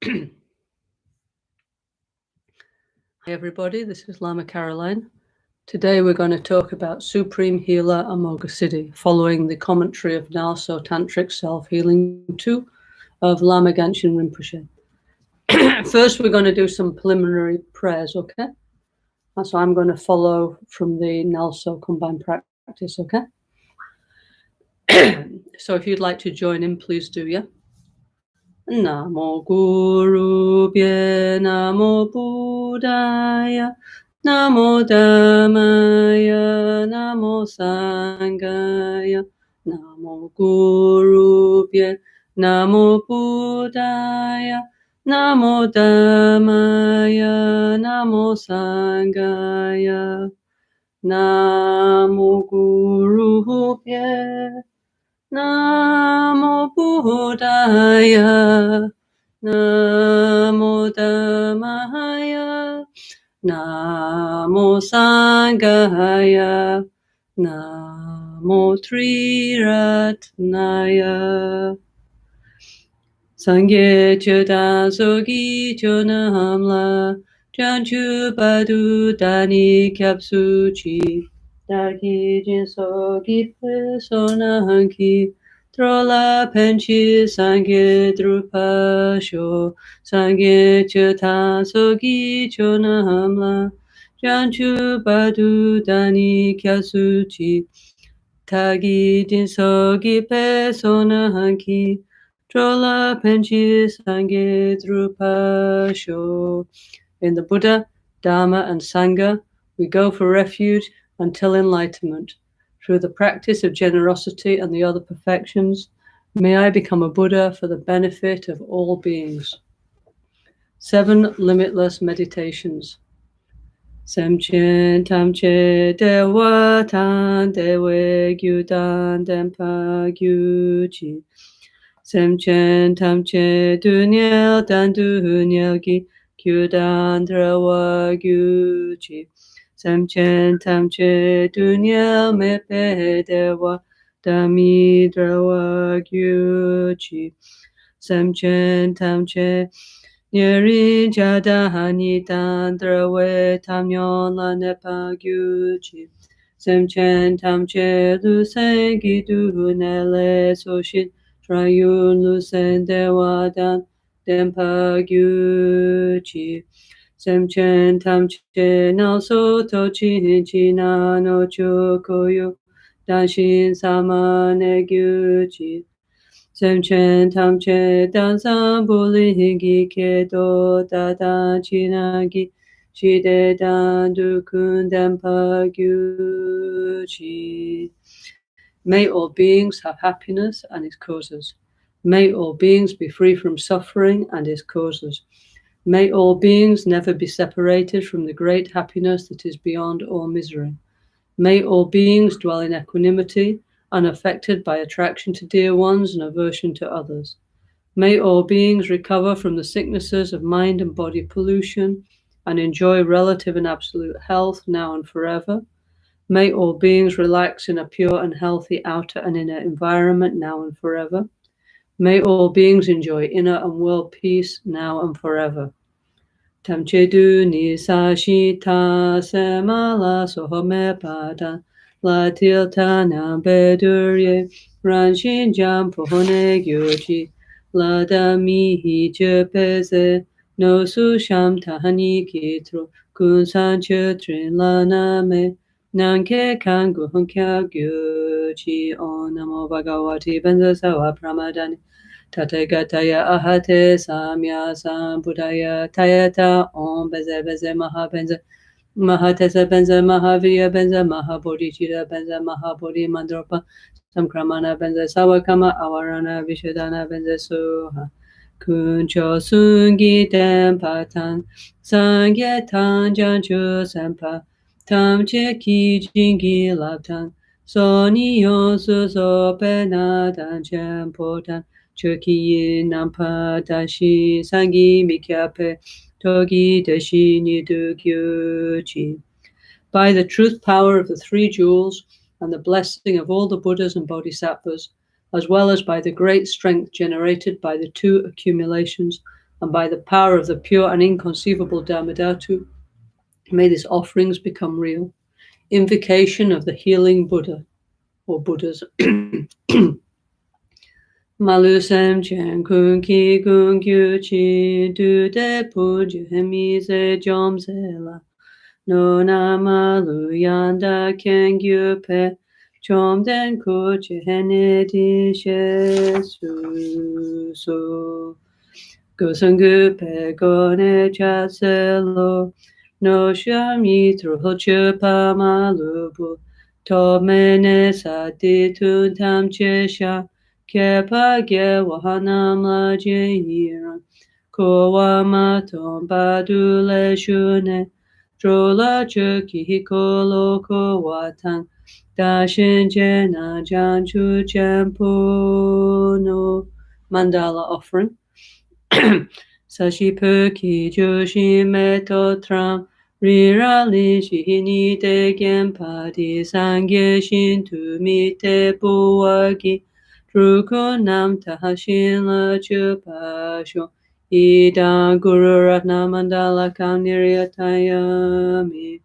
Hi everybody, this is Lama Caroline. Today we're going to talk about Supreme Healer Amoghasiddhi, following the commentary of NgalSo Tantric Self-Healing 2 of Lama Rinpoche. First we're going to do some preliminary prayers, okay? So I'm going to follow from the NgalSo combined practice, okay? So if you'd like to join in, please do, yeah? Namo Guru Bhye, Namo Buddhaya, Namo Dhammaya, Namo Sanghaya, Namo Guru Bhye, Namo Buddhaya, Namo Dhammaya, Namo Sanghaya, Namo Guru Bhye, Namo Buddhaya, Namo Dhammaya, Namo Sanghaya, Namo Triratnaya. Sangye Chodan Sogi Chonamla, Chanchu Badu Dani Kyapsuchi, Dagi Jinsogi Pesonanki, Trola Penchi Sangye Drupasho, Sangye Chodan Sogi Chonamla, Chanchu Badu Dani Kyapsuchi, Tagi Jinsogi Pesonanki, Trola Penchi Sangye Drupasho. In the Buddha, Dharma, and Sangha, we go for refuge until enlightenment. Through the practice of generosity and the other perfections, may I become a Buddha for the benefit of all beings. 7 limitless meditations. Semchen tamche dewa tan dewe gyudan denpa gyuchi. Semchen tamche dunyel dan dunyel gi gyudan drawa gyuchi. Semchen tamche dunyel mepe dewa dami drawa gyuchi. Semchen tamche Nyeri jadahani tan drawe tamyon la nepa gyuchi. Semchen tamche lusen gidu nele soshin trayun lusen dewadan dempa gyuchi. Semchen tamche nalso tochin china no chokoyo danshin samane gyuchi. Semchen tamche dansan bulingi kedo dada chinagi shide dan dukun dempa gyuchi. May all beings have happiness and its causes. May all beings be free from suffering and its causes. May all beings never be separated from the great happiness that is beyond all misery. May all beings dwell in equanimity, unaffected by attraction to dear ones and aversion to others. May all beings recover from the sicknesses of mind and body pollution and enjoy relative and absolute health now and forever. May all beings relax in a pure and healthy outer and inner environment now and forever. May all beings enjoy inner and world peace now and forever. Tamchedu ni sashita semala sohome pada la tiltana bedurye ranshin jam pohone gyochi la dami chepeze no susham tahani kitro kun sanche trin la name nanke kangu hunkya gyochi onamo bhagavati benza sawa pramadani Tathagata ahate samya sambuddhaya tayata om beze beze maha benze mahatesa benze mahavya benze mahabodhicita benze mahabodhi mandropa samkramana benze sawakama avarana vishadana benze suha kuncho sungi tempatan sangyetan janchu sempa tamche ki jingi laptan soni yosu sopenadan chempotan Choki nampa dashi sangi mikyape togi dashi nidu gyuchi. By the truth power of the 3 jewels and the blessing of all the Buddhas and Bodhisattvas, as well as by the great strength generated by the 2 accumulations and by the power of the pure and inconceivable Dharmadhatu, may these offerings become real. Invocation of the healing Buddha or Buddhas. Malusem chen kun ki kun kyu chi du de pu ju hemi se jom se la. No na malu yanda ken gyu pe chom den ku chi hene di she su so. Gosangu pe go ne cha se lo. No sham yi tru ho chu pa malu bu. To me ne sa di tu tam che sha. Kepa ge wahanam la je yiran. Ko wa ma ton pa du le shu ne. Dro la chu ki hiko lo ko wa tang. Da shin je na jan chu chen pu no. Mandala offering. Sashi ki joshi meto tram. Rira li shi ni de gen pa di sangye shin tu mi te buwagi. Druko nam tahashin la chupa sho. Idang guru ratna mandala kam niryatayami.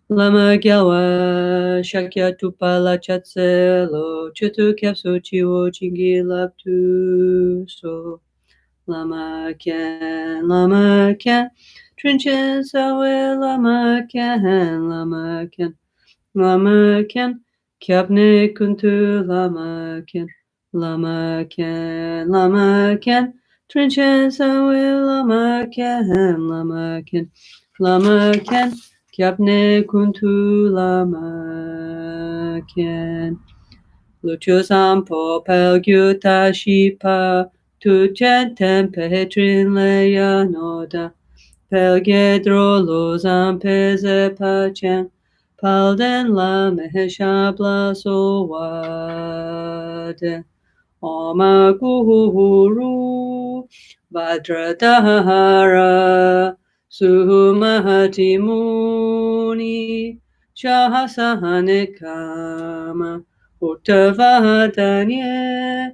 Lama gyalwa shakya tupala chatselo. Chutu kyapso chiwo chingi laptu so. Lama Ken, Trinchen Sawe, Lama Ken, Kyabne Kuntu, Lama Ken, Trinchen Sawe, Lama Ken, Kyabne Kuntu, Lama Ken. Lucho Sampo, Pelgyuta Shipa, Tu centem petrin leia noda, pelgedro lozam peze pacem, palden la meheshabla sowade, oma guru, vajradhara, suhumahati muni, shahasahane kama, uttavadanye,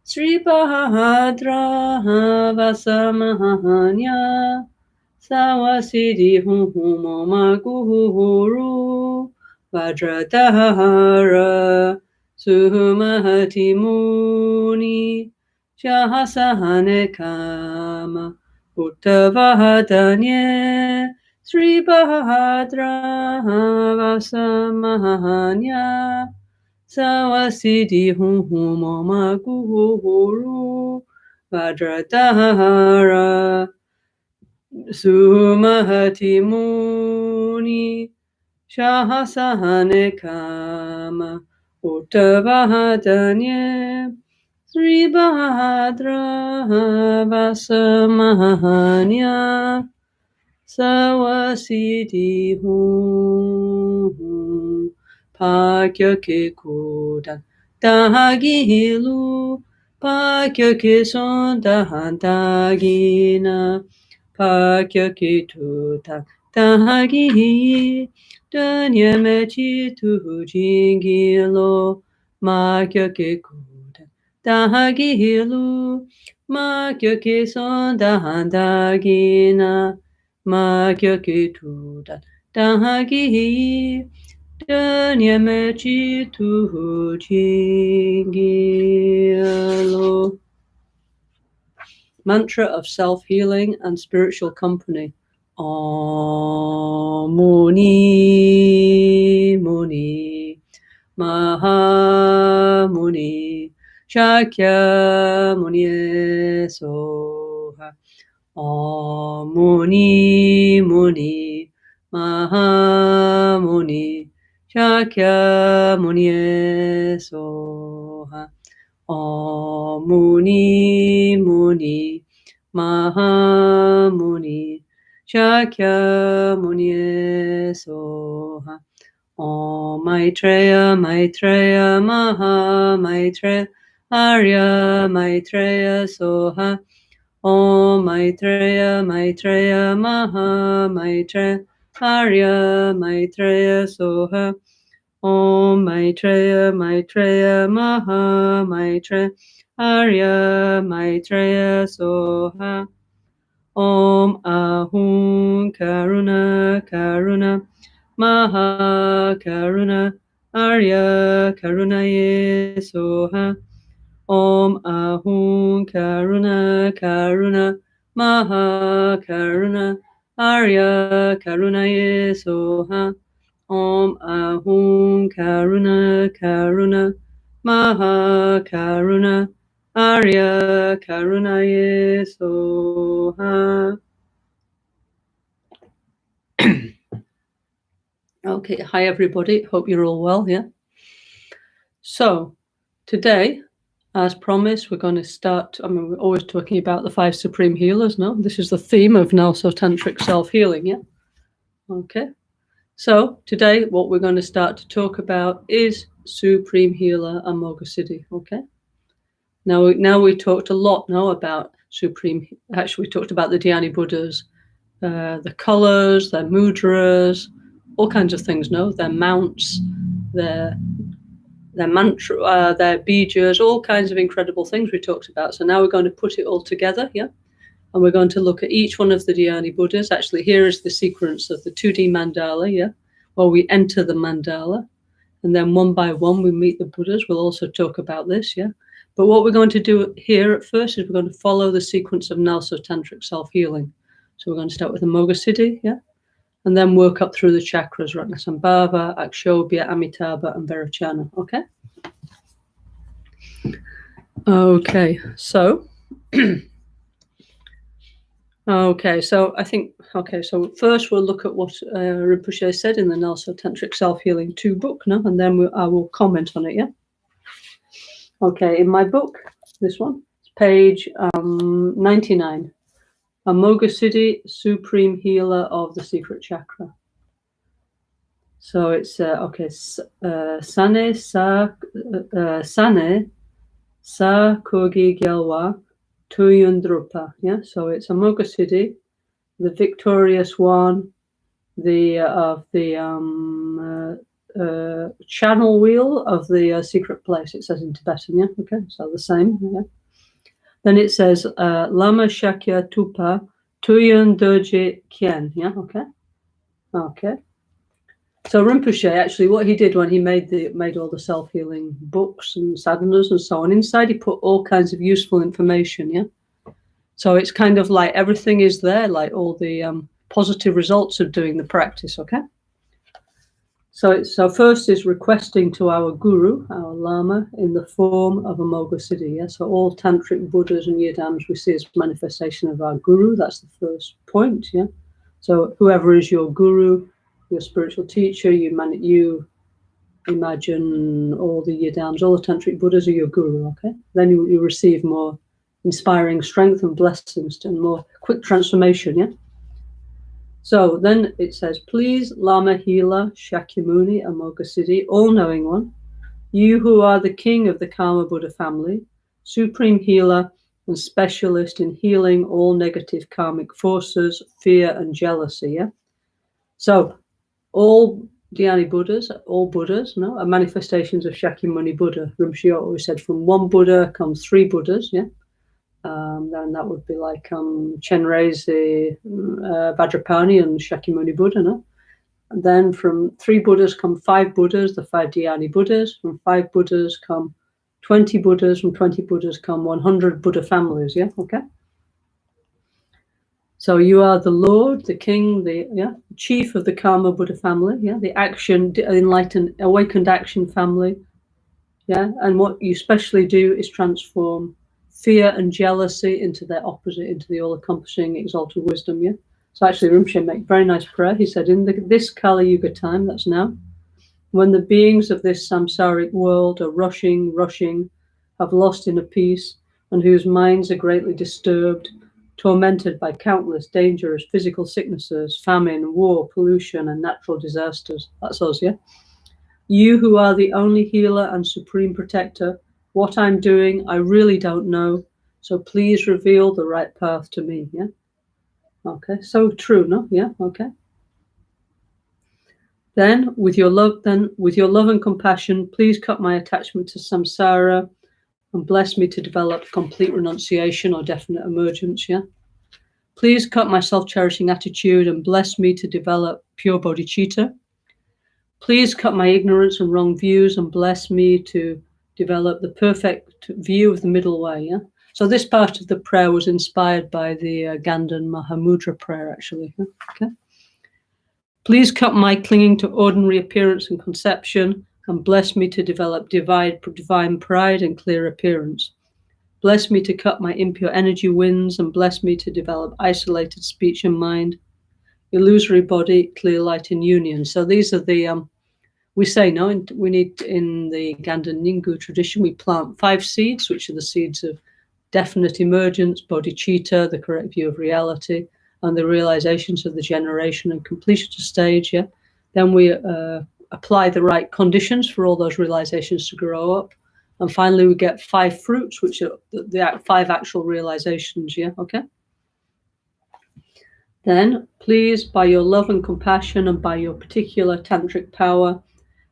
Sri Bahadra Vasamahanya Sawasiddhi Moma Guru Vajradhara Suhumahati Muni Shahasahane Kama Uttavahadanye Sri Bahadra Vasamahanya Sawasiddhi Moma Guru Vajradhara Sumahati Muni Shahasahane Kama Uttavahadanye Sri Bahadra Vasamahanya Sawasiddhi Pakya ke kudan tahagilu Pakya ke son tahantagina Pakya ke tutan tahagi Danyame tu jingilo Makya ke kudan tahagilu Makya ke son tahantagina Makya ke tutan tahagi Danyame tu jingilo. Mantra of self-healing and spiritual company. Om Muni Muni Maha Muni Shakya Muni Soha. Om Muni Muni Maha Muni Shakya Muni Soha. Om Muni Muni Maha Muni Shakya Muni Soha. Om Maitreya Maitreya Maha Maitreya Arya Maitreya Soha. Om Maitreya Maitreya Maha Maitreya Arya Maitreya Soha. Om Maitreya Maitreya Maha Maitreya Arya Maitreya Soha. Om Ahum Karuna Karuna Maha Karuna Arya Karunaye Soha. Om Ahum Karuna Karuna Maha Karuna Arya Karunaye Soha. Om Ahum Karuna Karuna Maha Karuna Arya Karunaye Soha. Okay, hi everybody. Hope you're all well. Yeah. So today, as promised, we're going to start. I mean, we're always talking about the 5 supreme healers. No, this is the theme of NgalSo Tantric Self-Healing. Yeah. Okay. So today, what we're going to start to talk about is Supreme Healer Amoghasiddhi. Okay. Now we talked a lot now about Supreme. Actually, we talked about the Dhyani Buddhas, the colors, their mudras, all kinds of things. No, their mounts, their mantra, their bijas, all kinds of incredible things we talked about. So now we're going to put it all together. Yeah. And we're going to look at each one of the Dhyani Buddhas. Actually, here is the sequence of the 2D mandala, yeah, where we enter the mandala. And then one by one, we meet the Buddhas. We'll also talk about this, yeah. But what we're going to do here at first is we're going to follow the sequence of NgalSo Tantric Self-Healing. So we're going to start with Amoghasiddhi, yeah, and then work up through the chakras, Ratnasambhava, Akshobhya, Amitabha, and Virachana, okay? Okay, so... Okay, so I think, so first we'll look at what Rinpoche said in the NgalSo Tantric Self-Healing 2 book, no? And then I will comment on it, yeah? Okay, in my book, this one, page 99, Amoghasiddhi, Supreme Healer of the Secret Chakra. So it's, Sane Sa Kogi Gyalwa Tuyundrupa, yeah? So it's Amoghasiddhi, the victorious one, the channel wheel of the secret place, it says in Tibetan, yeah? Okay, so the same, yeah? Then it says, Lama Shakya Tupa Tuyun Doje Kien, yeah? Okay? Okay. So Rinpoche, actually, what he did when he made all the self-healing books and sadhanas and so on, inside he put all kinds of useful information, yeah? So it's kind of like everything is there, like all the positive results of doing the practice, okay? So first is requesting to our guru, our Lama, in the form of Amoghasiddhi, yeah? So all Tantric Buddhas and Yidams we see as manifestation of our guru. That's the first point, yeah? So whoever is your guru, your spiritual teacher, you imagine all the Yidams, all the Tantric Buddhas are your guru, okay? Then you receive more inspiring strength and blessings and more quick transformation, yeah? So then it says, please, Lama Healer, Shakyamuni, Amoghasiddhi, all-knowing one, you who are the king of the Karma Buddha family, supreme healer and specialist in healing all negative karmic forces, fear and jealousy, yeah? So all Dhyani Buddhas, all Buddhas, no, are manifestations of Shakyamuni Buddha. Rinpoche always said from one Buddha comes 3 Buddhas, yeah? Then that would be like Chenrezig, Vajrapani and Shakyamuni Buddha, no? And then from 3 Buddhas come 5 Buddhas, the 5 Dhyani Buddhas. From 5 Buddhas come 20 Buddhas. From 20 Buddhas come 100 Buddha families, yeah? Okay? So you are the Lord, the King, the chief of the Karma Buddha family, yeah? The action, enlightened, awakened action family, yeah? And what you specially do is transform fear and jealousy into their opposite, into the all-encompassing exalted wisdom, yeah? So actually Rinpoche made a very nice prayer. He said, in this Kali Yuga time, that's now, when the beings of this samsaric world are rushing, have lost inner peace, and whose minds are greatly disturbed, tormented by countless dangerous physical sicknesses, famine, war, pollution, and natural disasters. That's us, yeah? You who are the only healer and supreme protector, what I'm doing, I really don't know. So please reveal the right path to me, yeah? Okay, so true, no? Yeah, okay. Then with your love and compassion, please cut my attachment to samsara and bless me to develop complete renunciation or definite emergence, yeah? Please cut my self-cherishing attitude and bless me to develop pure bodhicitta. Please cut my ignorance and wrong views and bless me to develop the perfect view of the middle way, yeah? So this part of the prayer was inspired by the Ganden Mahamudra prayer, actually, yeah? Okay. Please cut my clinging to ordinary appearance and conception and bless me to develop divine pride and clear appearance. Bless me to cut my impure energy winds and bless me to develop isolated speech and mind, illusory body, clear light and union. So these are the, we say, no, we need, in the Ganden Ningu tradition, we plant 5 seeds, which are the seeds of definite emergence, bodhicitta, the correct view of reality, and the realizations of the generation and completion stage, yeah? Then we apply the right conditions for all those realizations to grow up. And finally, we get 5 fruits, which are the 5 actual realizations, yeah? Okay? Then, please, by your love and compassion and by your particular tantric power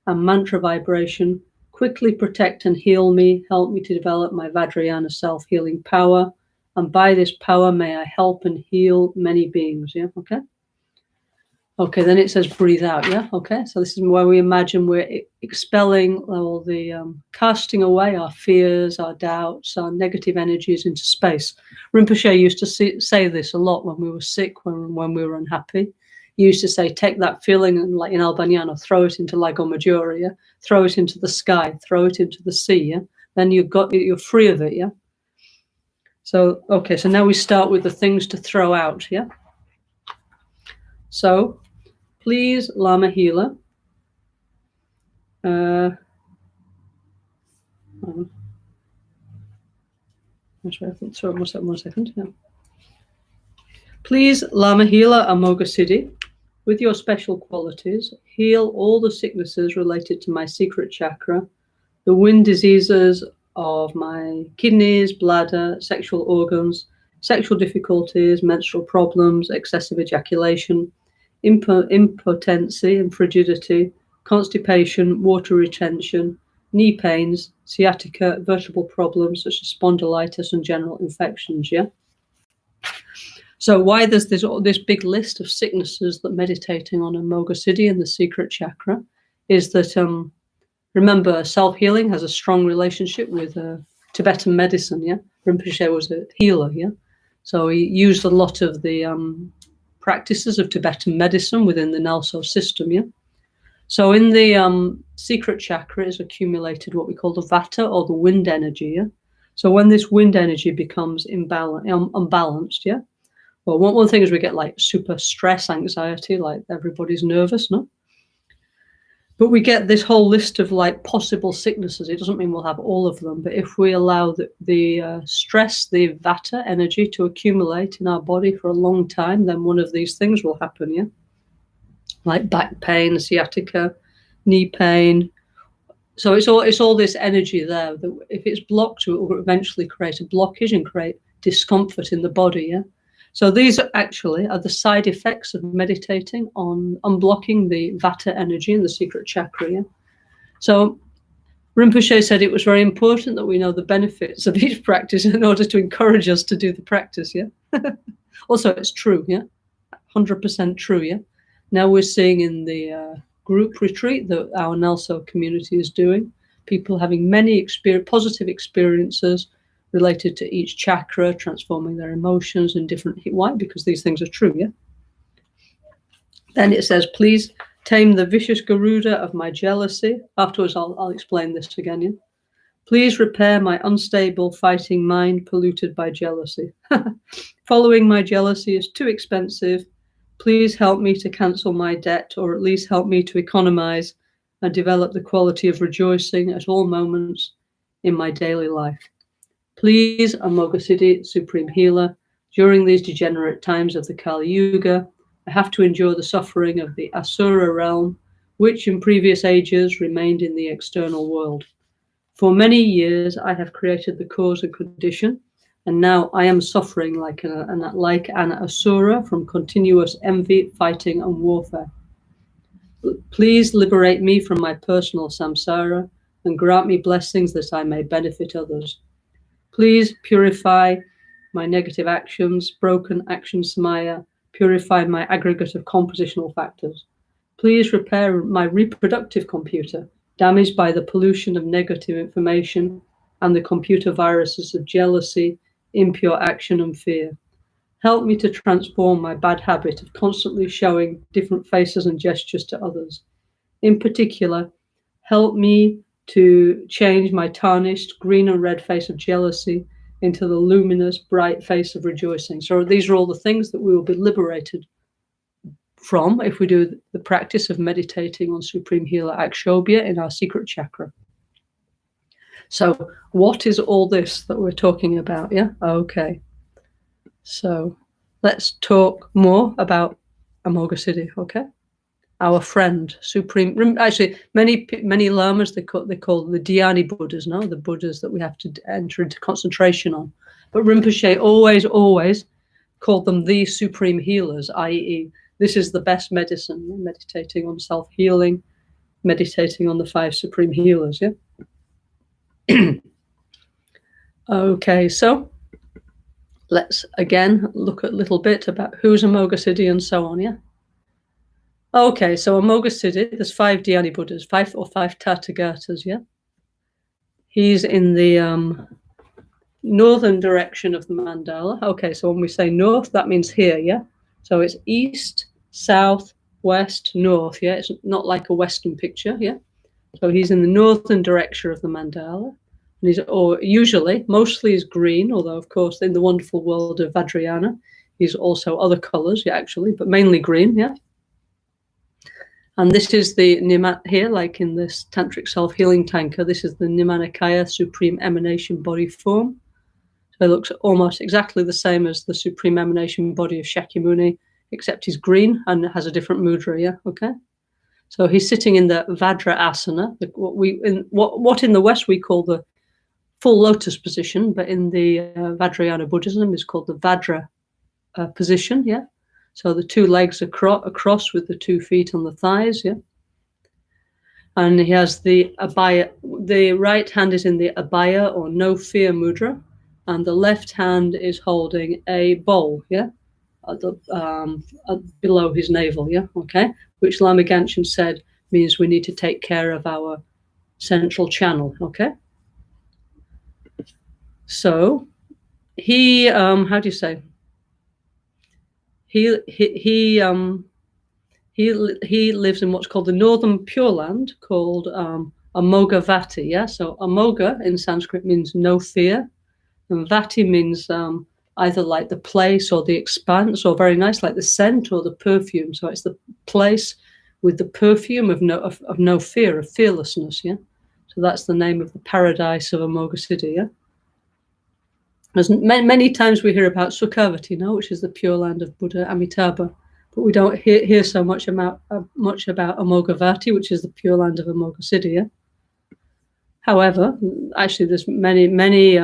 and mantra vibration, quickly protect and heal me, help me to develop my Vajrayana self-healing power, and by this power may I help and heal many beings, yeah? Okay? Okay, then it says breathe out, yeah? Okay, so this is where we imagine we're expelling all the, casting away our fears, our doubts, our negative energies into space. Rinpoche used to say this a lot when we were sick, when we were unhappy. He used to say, take that feeling and, like in Albaniano, throw it into Lago Maggiore, yeah? Throw it into the sky, throw it into the sea, yeah? Then you're free of it, yeah? So, okay, so now we start with the things to throw out, yeah? So, please, Lama Healer, one second. Yeah. Please, Lama Healer Amoghasiddhi, with your special qualities, heal all the sicknesses related to my secret chakra, the wind diseases of my kidneys, bladder, sexual organs, sexual difficulties, menstrual problems, excessive ejaculation, impotency and frigidity, constipation, water retention, knee pains, sciatica, vertebral problems such as spondylitis and general infections, yeah? So why there's this big list of sicknesses that meditating on Amoghasiddhi and the secret chakra is that, remember, self-healing has a strong relationship with Tibetan medicine, yeah? Rinpoche was a healer, yeah? So he used a lot of the practices of Tibetan medicine within the NgalSo system, yeah? So in the secret chakra is accumulated what we call the vata, or the wind energy, yeah? So when this wind energy becomes unbalanced, yeah? Well, one thing is we get like super stress, anxiety, like everybody's nervous, no? But we get this whole list of like possible sicknesses. It doesn't mean we'll have all of them, but if we allow the stress, the vata energy to accumulate in our body for a long time, then one of these things will happen, yeah? Like back pain, sciatica, knee pain. So it's all this energy there that if it's blocked, it will eventually create a blockage and create discomfort in the body, yeah? So these actually are the side effects of meditating on unblocking the vata energy in the secret chakra, yeah? So Rinpoche said it was very important that we know the benefits of each practice in order to encourage us to do the practice, yeah? Also, it's true, yeah? 100% true, yeah? Now we're seeing in the group retreat that our NgalSo community is doing, people having many positive experiences related to each chakra, transforming their emotions in different. Why? Because these things are true, yeah? Then it says, please tame the vicious Garuda of my jealousy. Afterwards, I'll explain this again, yeah? Please repair my unstable fighting mind polluted by jealousy. Following my jealousy is too expensive. Please help me to cancel my debt, or at least help me to economize and develop the quality of rejoicing at all moments in my daily life. Please, Amoghasiddhi, Supreme Healer, during these degenerate times of the Kali Yuga, I have to endure the suffering of the Asura realm, which in previous ages remained in the external world. For many years, I have created the cause and condition, and now I am suffering like an Asura from continuous envy, fighting, and warfare. Please liberate me from my personal samsara and grant me blessings that I may benefit others. Please purify my negative actions, broken actions, Samaya. Purify my aggregate of compositional factors. Please repair my reproductive computer, damaged by the pollution of negative information and the computer viruses of jealousy, impure action, and fear. Help me to transform my bad habit of constantly showing different faces and gestures to others. In particular, help me to change my tarnished green and red face of jealousy into the luminous, bright face of rejoicing. So these are all the things that we will be liberated from if we do the practice of meditating on Supreme Healer Akshobhya in our secret chakra. So what is all this that we're talking about? Yeah, okay. So let's talk more about Amoghasiddhi, okay? Our friend, Supreme. Actually, many lamas, they call the Dhyani Buddhas, no? The Buddhas that we have to enter into concentration on. But Rinpoche always called them the Supreme Healers, i.e., this is the best medicine, meditating on self-healing, meditating on the 5 Supreme Healers, yeah? Okay, so let's again look a little bit about who's Amoghasiddhi and so on, yeah? Okay, so Amoghasiddhi, there's 5 Dhyani Buddhas, 5 Tathagatas, yeah? He's in the northern direction of the mandala. Okay, so when we say north, that means here, yeah? So it's east, south, west, north, yeah? It's not like a Western picture, yeah? So he's in the northern direction of the mandala. And he's, or usually, mostly is green, although, of course, in the wonderful world of Vajrayana, he's also other colors, yeah, actually, but mainly green, yeah? And this is the Nimat here, like in this Tantric Self-Healing tanka, this is the Nimanakaya Supreme Emanation Body form. So it looks almost exactly the same as the Supreme Emanation Body of Shakyamuni, except he's green and has a different mudra, yeah, okay? So he's sitting in the Vajra Asana, what in the West we call the full lotus position, but in the Vajrayana Buddhism is called the Vajra position, yeah? So the 2 legs across with the 2 feet on the thighs, yeah? And he has the abhaya, the right hand is in the abhaya or no fear mudra, and the left hand is holding a bowl, yeah? Below his navel, yeah, okay? Which Lama Gangchen said means we need to take care of our central channel, okay? So he, how do you say? He lives in what's called the Northern Pure Land, called Amoghasiddhi, yeah? So Amogha in Sanskrit means no fear, and Vati means either like the place or the expanse, or very nice, like the scent or the perfume. So it's the place with the perfume of no fear, of fearlessness, yeah? So that's the name of the paradise of Amoghasiddhi, yeah? As many times we hear about Sukhavati, which is the Pure Land of Buddha Amitabha, but we don't hear so much about Amoghasiddhi, which is the Pure Land of Amoghasiddhi, yeah? However, actually there's many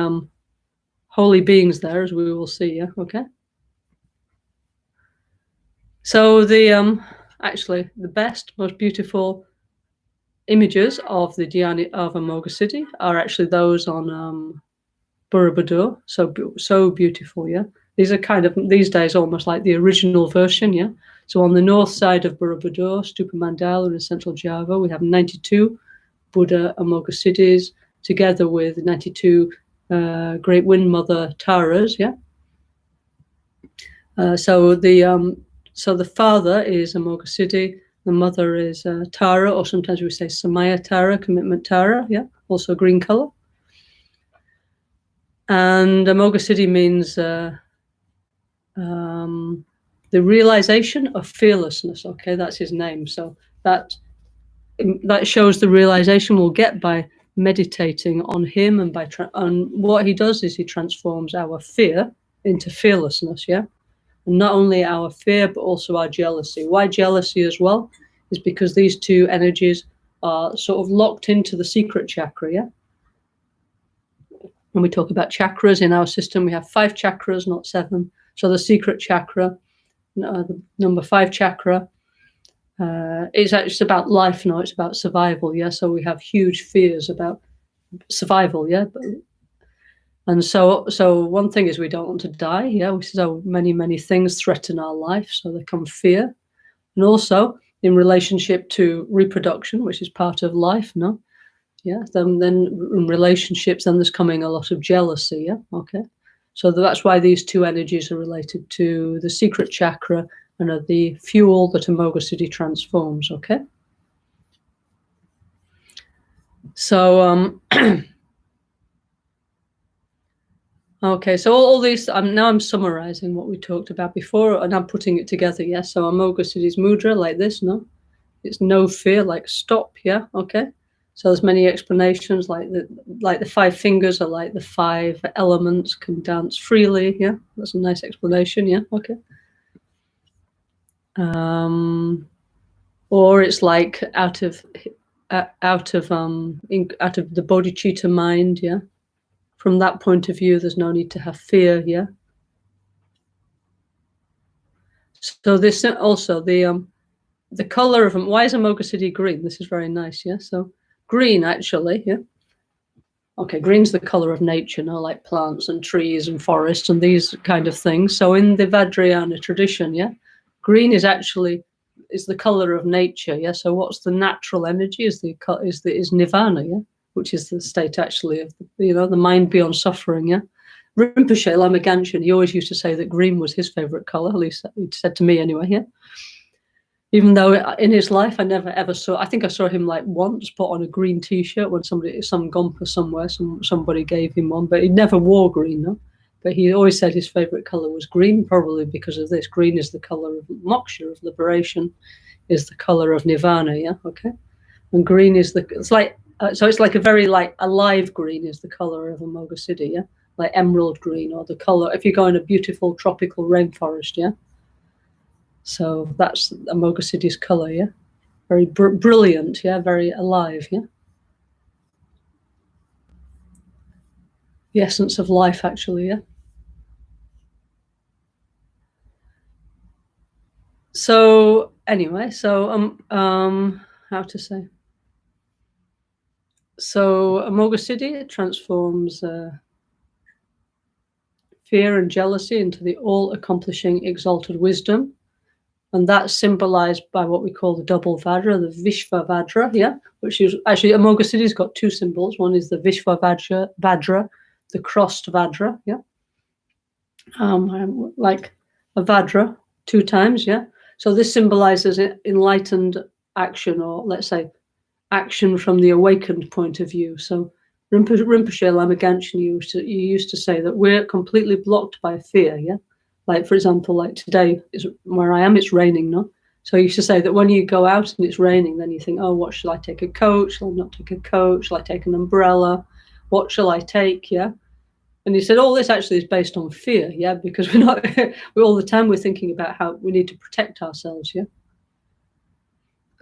holy beings there, as we will see, yeah, okay? So the actually the best, most beautiful images of the Dhyani of Amoghasiddhi are actually those on Borobudur, so beautiful, yeah? These are kind of, these days, almost like the original version, yeah? So on the north side of Borobudur, Stupa Mandala in central Java, we have 92 Buddha Amoghasiddhis, together with 92 Great Wind Mother Taras, yeah? So the father is Amoghasiddhi, the mother is Tara, or sometimes we say Samaya Tara, commitment Tara, yeah? Also green color. And Amoghasiddhi means the realization of fearlessness. Okay, that's his name. So that shows the realization we'll get by meditating on him, and and what he does is he transforms our fear into fearlessness. Yeah, and not only our fear but also our jealousy. Why jealousy as well? Is because these 2 energies are sort of locked into the secret chakra. Yeah. When we talk about chakras in our system, we have 5 chakras, not 7. So the secret chakra, the number 5 chakra, it's about life now. It's about survival, yeah? So we have huge fears about survival, yeah? And so one thing is we don't want to die. Yeah, so many things threaten our life, so there comes fear. And also in relationship to reproduction, which is part of life, no? Yeah, then in relationships, then there's coming a lot of jealousy, yeah, okay? So that's why these two energies are related to the secret chakra and are the fuel that Amoghasiddhi transforms, okay? So, okay, so all these, now I'm summarizing what we talked about before, and I'm putting it together, yeah? So Amoghasiddhi's mudra, like this, no? It's no fear, like stop, yeah, okay? So there's many explanations, like the 5 fingers are like the 5 elements, can dance freely, yeah? That's a nice explanation, yeah, okay? Or it's like out of the bodhicitta mind, yeah? From that point of view, there's no need to have fear, yeah? So this also, the color of them, why is Amoghasiddhi green? This is very nice, yeah? So green, actually, yeah? Okay, green's the color of nature, no, like plants and trees and forests and these kind of things. So in the Vajrayana tradition, yeah, green is the color of nature, yeah. So what's the natural energy is nirvana, yeah, which is the state actually of the mind beyond suffering, yeah. Rinpoche, Lama Caroline, he always used to say that green was his favorite color. At least he said to me anyway, yeah. Even though in his life I never ever saw, I think I saw him like once put on a green t-shirt when some gompa somewhere, somebody gave him one, but he never wore green, no? But he always said his favorite color was green, probably because of this. Green is the color of moksha, of liberation, is the color of nirvana, yeah, okay? And green is it's like a very like alive green is the color of Amoghasiddhi, yeah? Like emerald green, or the color, if you go in a beautiful tropical rainforest, yeah? So that's Amoghasiddhi's color, yeah? Very brilliant, yeah? Very alive, yeah? The essence of life, actually, yeah? So anyway, so how to say? So Amoghasiddhi transforms fear and jealousy into the all-accomplishing exalted wisdom. And that's symbolized by what we call the double Vajra, the Vishva Vajra, yeah, which is actually Amoghasiddhi's got 2 symbols. One is the Vishva Vajra, the crossed Vajra, yeah, like a Vajra 2 times, yeah. So this symbolizes enlightened action, or let's say action from the awakened point of view. So Rinpoche Lama Caroline used to say that we're completely blocked by fear, yeah. Like, for example, like today, where I am, it's raining, no? So he used to say that when you go out and it's raining, then you think, oh, what shall I take? A coat? Shall I not take a coat? Shall I take an umbrella? What shall I take? Yeah. And he said, all this actually is based on fear, yeah, because all the time we're thinking about how we need to protect ourselves, yeah.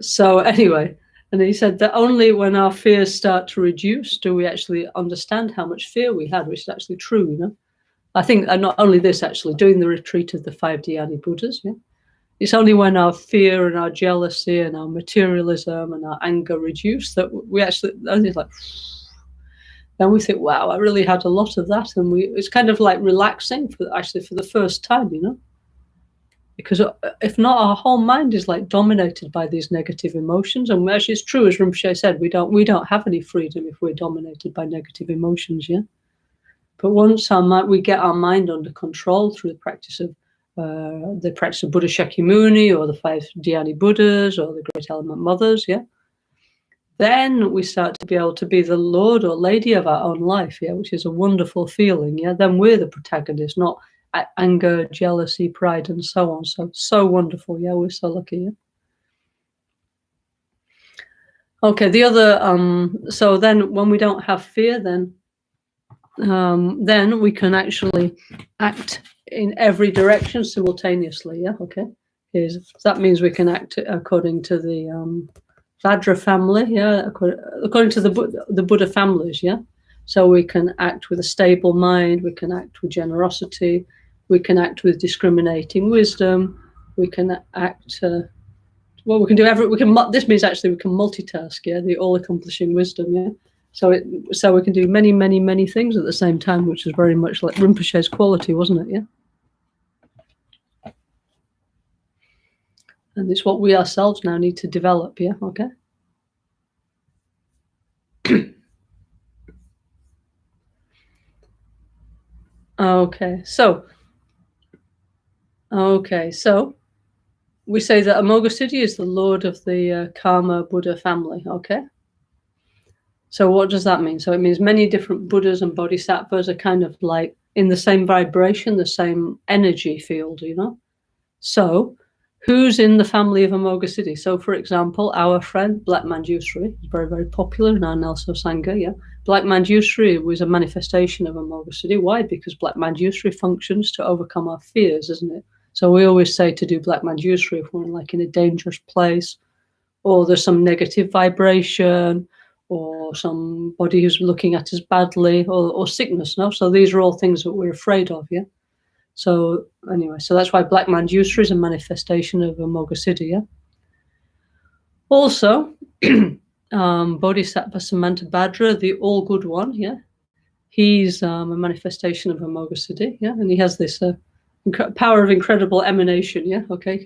So anyway, and he said that only when our fears start to reduce do we actually understand how much fear we had, which is actually true, you know. I think, and not only this, actually, doing the retreat of the 5 Dhyani Buddhas, yeah, it's only when our fear and our jealousy and our materialism and our anger reduce that we actually, it's like, then we think, wow, I really had a lot of that, and it's kind of like relaxing for the first time, you know, because if not, our whole mind is like dominated by these negative emotions, and actually, it's true as Rinpoche said, we don't have any freedom if we're dominated by negative emotions, yeah. But once we get our mind under control through the practice of Buddha Shakyamuni or the 5 Dhyani Buddhas or the Great Element Mothers, yeah, then we start to be able to be the Lord or Lady of our own life, yeah, which is a wonderful feeling, yeah. Then we're the protagonist, not anger, jealousy, pride, and so on. So wonderful, yeah. We're so lucky, yeah. Okay, the other so then when we don't have fear, then we can actually act in every direction simultaneously, yeah, okay. So that means we can act according to the Vajra family, yeah, according to the Buddha families, yeah. So we can act with a stable mind, we can act with generosity, we can act with discriminating wisdom, we can act, we can do this means actually we can multitask, yeah, the all-accomplishing wisdom, yeah. So we can do many, many, many things at the same time, which is very much like Rinpoche's quality, wasn't it? Yeah. And it's what we ourselves now need to develop. Yeah. Okay. Okay. So we say that Amoghasiddhi is the Lord of the Karma Buddha family. Okay. So what does that mean? So it means many different Buddhas and Bodhisattvas are kind of like in the same vibration, the same energy field, you know? So who's in the family of Amoghasiddhi? So, for example, our friend Black Manjusri is very, very popular in our NgalSo Sangha, yeah? Black Manjusri was a manifestation of Amoghasiddhi. Why? Because Black Manjusri functions to overcome our fears, isn't it? So we always say to do Black Manjusri if we're like in a dangerous place, or there's some negative vibration, or somebody who's looking at us badly, or sickness, no? So these are all things that we're afraid of, yeah? So anyway, so that's why Black Manjusri is a manifestation of Amoghasiddhi, yeah? Also, Bodhisattva Samantabhadra, the all-good one, yeah? He's a manifestation of Amoghasiddhi, yeah? And he has this power of incredible emanation, yeah? Okay,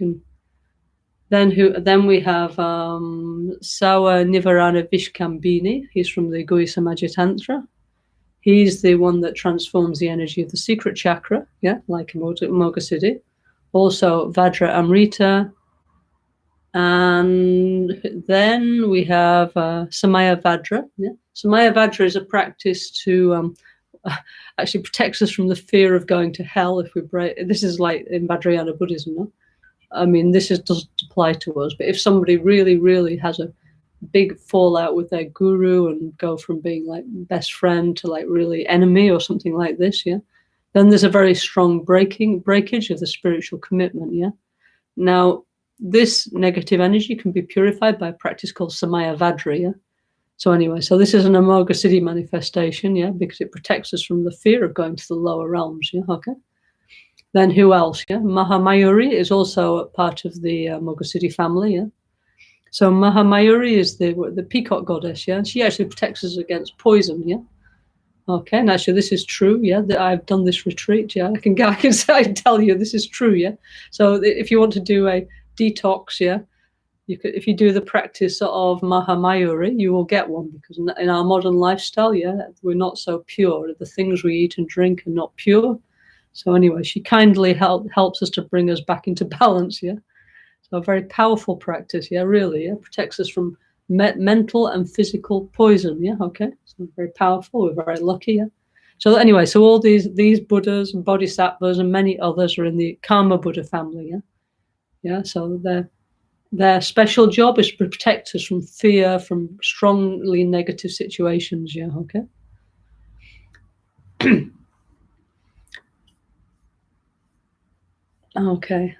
Then we have Sawa Nivarana Vishkambini. He's from the Gui Samaja Tantra. He's the one that transforms the energy of the secret chakra, yeah, like Amoghasiddhi. Also Vajra Amrita. And then we have Samaya Vajra. Yeah? Samaya Vajra is a practice to actually protects us from the fear of going to hell if we break. This is like in Vajrayana Buddhism, no? I mean, this doesn't apply to us, but if somebody really, really has a big fallout with their guru and go from being like best friend to like really enemy or something like this, yeah, then there's a very strong breakage of the spiritual commitment, yeah. Now, this negative energy can be purified by a practice called Samaya Vajra, yeah. So anyway, so this is an Amoghasiddhi manifestation, yeah, because it protects us from the fear of going to the lower realms, yeah, okay. Then who else? Yeah, Mahamayuri is also a part of the Amoghasiddhi family. Yeah, so Mahamayuri is the peacock goddess. Yeah, she actually protects us against poison. Yeah, okay. And actually, this is true. Yeah, that I've done this retreat. Yeah, I can tell you this is true. Yeah, so if you want to do a detox, yeah, you could. If you do the practice of Mahamayuri, you will get one, because in our modern lifestyle, yeah, we're not so pure. The things we eat and drink are not pure. So anyway, she kindly helps us to bring us back into balance, yeah? So a very powerful practice, yeah, really, yeah? Protects us from mental and physical poison, yeah, okay? So very powerful, we're very lucky, yeah? So anyway, so all these Buddhas and Bodhisattvas and many others are in the Karma Buddha family, yeah? Yeah, so their special job is to protect us from fear, from strongly negative situations, yeah, okay? Okay.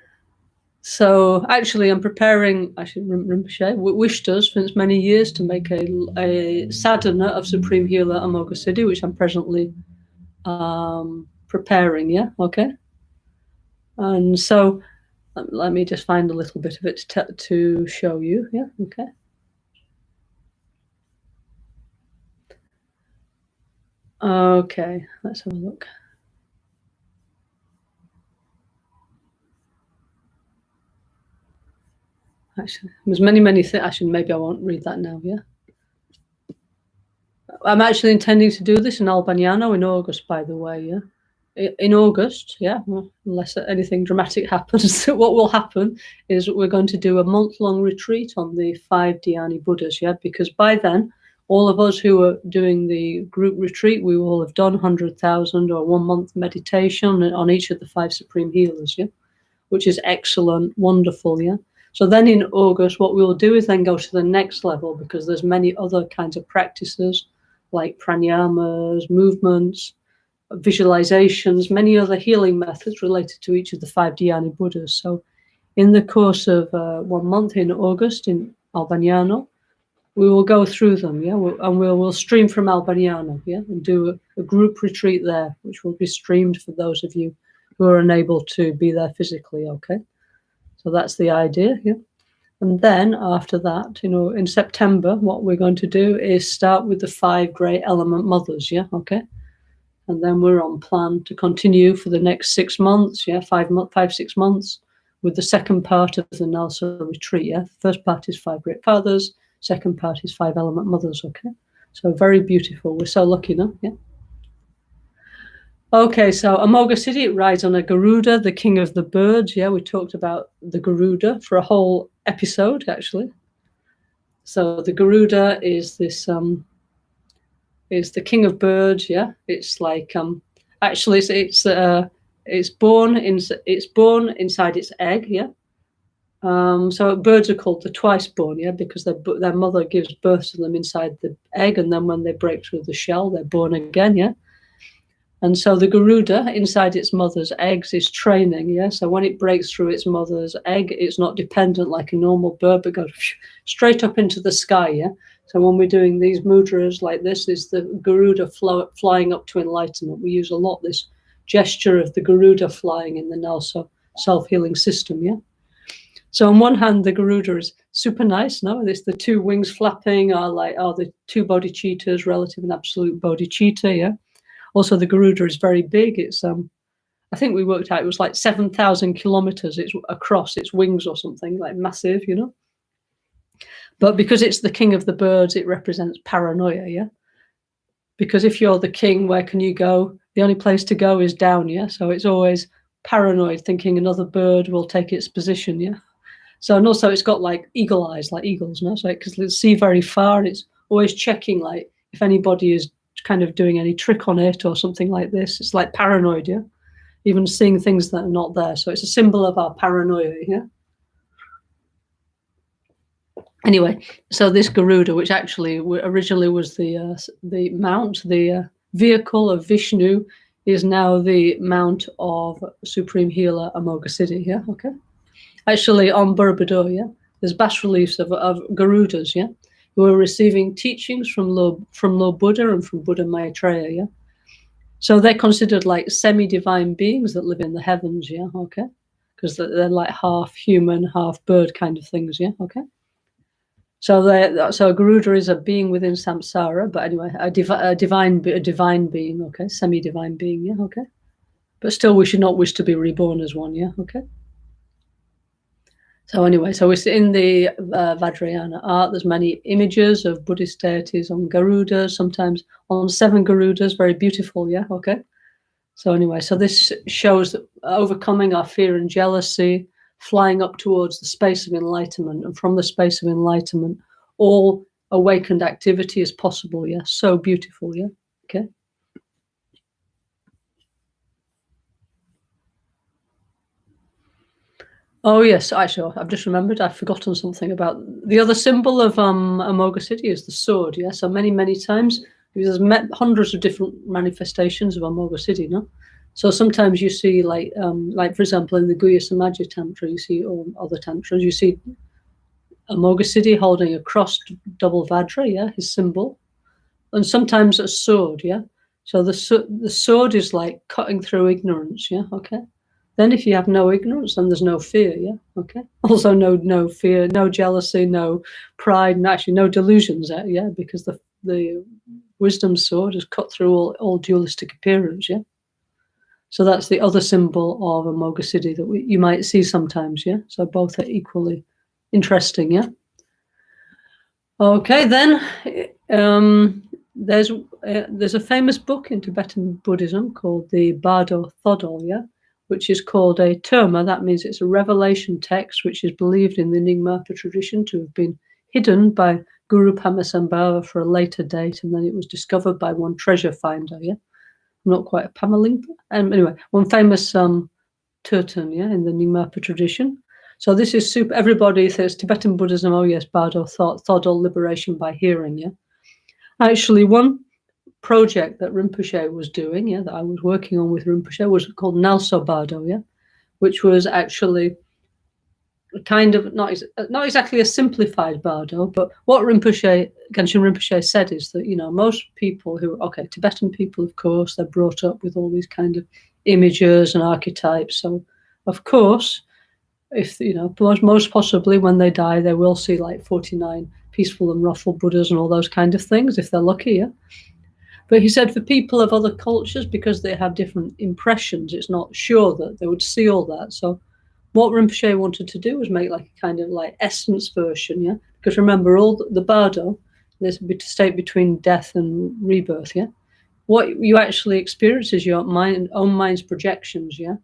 So actually, I'm preparing, Rinpoche wished us for many years to make a sadhana of Supreme Healer Amoghasiddhi, which I'm presently preparing, yeah, okay? And so let me just find a little bit of it to show you, yeah, okay? Okay, let's have a look. Actually, there's many things. Actually, maybe I won't read that now, yeah? I'm actually intending to do this in Albagnano in August, by the way, yeah? In August, yeah, unless anything dramatic happens. What will happen is we're going to do a month-long retreat on the 5 Dhyani Buddhas, yeah? Because by then, all of us who are doing the group retreat, we will have done 100,000 or 1 month meditation on each of the 5 Supreme Healers, yeah? Which is excellent, wonderful, yeah? So then in August, what we'll do is then go to the next level, because there's many other kinds of practices like pranayamas, movements, visualizations, many other healing methods related to each of the 5 Dhyani Buddhas. So in the course of 1 month in August in Albagnano, we will go through them, yeah, and we'll stream from Albagnano, yeah, and do a group retreat there, which will be streamed for those of you who are unable to be there physically, okay? So that's the idea, yeah. And then after that, in September, what we're going to do is start with the 5 great element mothers, yeah, okay? And then we're on plan to continue for the next 6 months, yeah, 6 months, with the second part of the NgalSo retreat, yeah? First part is 5 great fathers, second part is 5 element mothers, okay? So very beautiful. We're so lucky, no? Yeah. Okay, so Amoghasiddhi, it rides on a Garuda, the king of the birds. Yeah, we talked about the Garuda for a whole episode, actually. So the Garuda is this is the king of birds. Yeah, it's like actually it's born inside its egg. Yeah. So birds are called the twice born, yeah, because their mother gives birth to them inside the egg, and then when they break through the shell, they're born again. Yeah. And so the Garuda inside its mother's eggs is training, yeah? So when it breaks through its mother's egg, it's not dependent like a normal bird, but goes straight up into the sky, yeah? So when we're doing these mudras like this, is the Garuda flying up to enlightenment. We use a lot this gesture of the Garuda flying in the NgalSo self-healing system, yeah? So on one hand, the Garuda is super nice, no? This the 2 wings flapping are the 2 bodhicittas, relative and absolute bodhicitta, yeah? Also, the Garuda is very big. It's I think we worked out it was like 7,000 kilometers. It's across its wings or something, like massive, But because it's the king of the birds, it represents paranoia, yeah. Because if you're the king, where can you go? The only place to go is down, yeah. So it's always paranoid, thinking another bird will take its position, yeah. So and also it's got like eagle eyes, like eagles, no. So because it see very far, and it's always checking like if anybody is kind of doing any trick on it or something like this. It's like paranoid, yeah? Even seeing things that are not there. So it's a symbol of our paranoia, yeah? Anyway, so this Garuda, which actually originally was the mount, the vehicle of Vishnu, is now the mount of Supreme Healer Amoghasiddhi, yeah? Okay. Actually, on Borobudur, yeah, there's bas-reliefs of Garudas, yeah, who are receiving teachings from Lord Buddha and from Buddha Maitreya, yeah. So they're considered like semi-divine beings that live in the heavens, yeah, okay, because they're like half human, half bird kind of things, yeah, okay. So Garuda is a being within samsara, but anyway, a divine being, okay, semi-divine being, yeah, okay. But still, we should not wish to be reborn as one, yeah, okay. So anyway, so we're in the Vajrayana art. There's many images of Buddhist deities on Garudas, sometimes on 7 Garudas, very beautiful, yeah, okay. So anyway, so this shows overcoming our fear and jealousy, flying up towards the space of enlightenment, and from the space of enlightenment, all awakened activity is possible, yeah, so beautiful, yeah, okay. Oh yes, actually, I've just remembered. I've forgotten something about the other symbol of Amoghasiddhi is the sword. Yeah, so many times there's hundreds of different manifestations of Amoghasiddhi. No, so sometimes you see like for example in the Guhya Samaja Tantra, you see or other tantras, you see Amoghasiddhi holding a crossed double Vajra, yeah, his symbol, and sometimes a sword. Yeah, so the sword is like cutting through ignorance. Yeah, okay. Then if you have no ignorance, then there's no fear, yeah, okay? Also no fear, no jealousy, no pride, and actually no delusions, yeah, because the wisdom sword is cut through all dualistic appearance, yeah? So that's the other symbol of Amoghasiddhi that you might see sometimes, yeah? So both are equally interesting, yeah? Okay, then there's a famous book in Tibetan Buddhism called the Bardo Thodol, yeah? Which is called a terma. That means it's a revelation text, which is believed in the Nyingmapa tradition to have been hidden by Guru Pamasambhava for a later date, and then it was discovered by one treasure finder, yeah? Not quite a Pamalingpa. Anyway, one famous Turtan, yeah, in the Nyingmapa tradition. So this is super, everybody says Tibetan Buddhism, oh yes, Bardo Thodol, liberation by hearing, yeah? Actually, one project that Rinpoche was doing, yeah, that I was working on with Rinpoche was called NgalSo Bardo, yeah, which was actually kind of not exactly a simplified Bardo, but what Genshin Rinpoche said is that, most people Tibetan people, of course, they're brought up with all these kind of images and archetypes. So, of course, if, you know, most possibly when they die, they will see like 49 peaceful and wrathful Buddhas and all those kind of things, if they're lucky, yeah. But he said for people of other cultures, because they have different impressions, it's not sure that they would see all that. So what Rinpoche wanted to do was make like a kind of like essence version, yeah. Because remember, all the bardo, there's a state between death and rebirth, yeah. What you actually experience is your own mind's projections, yeah.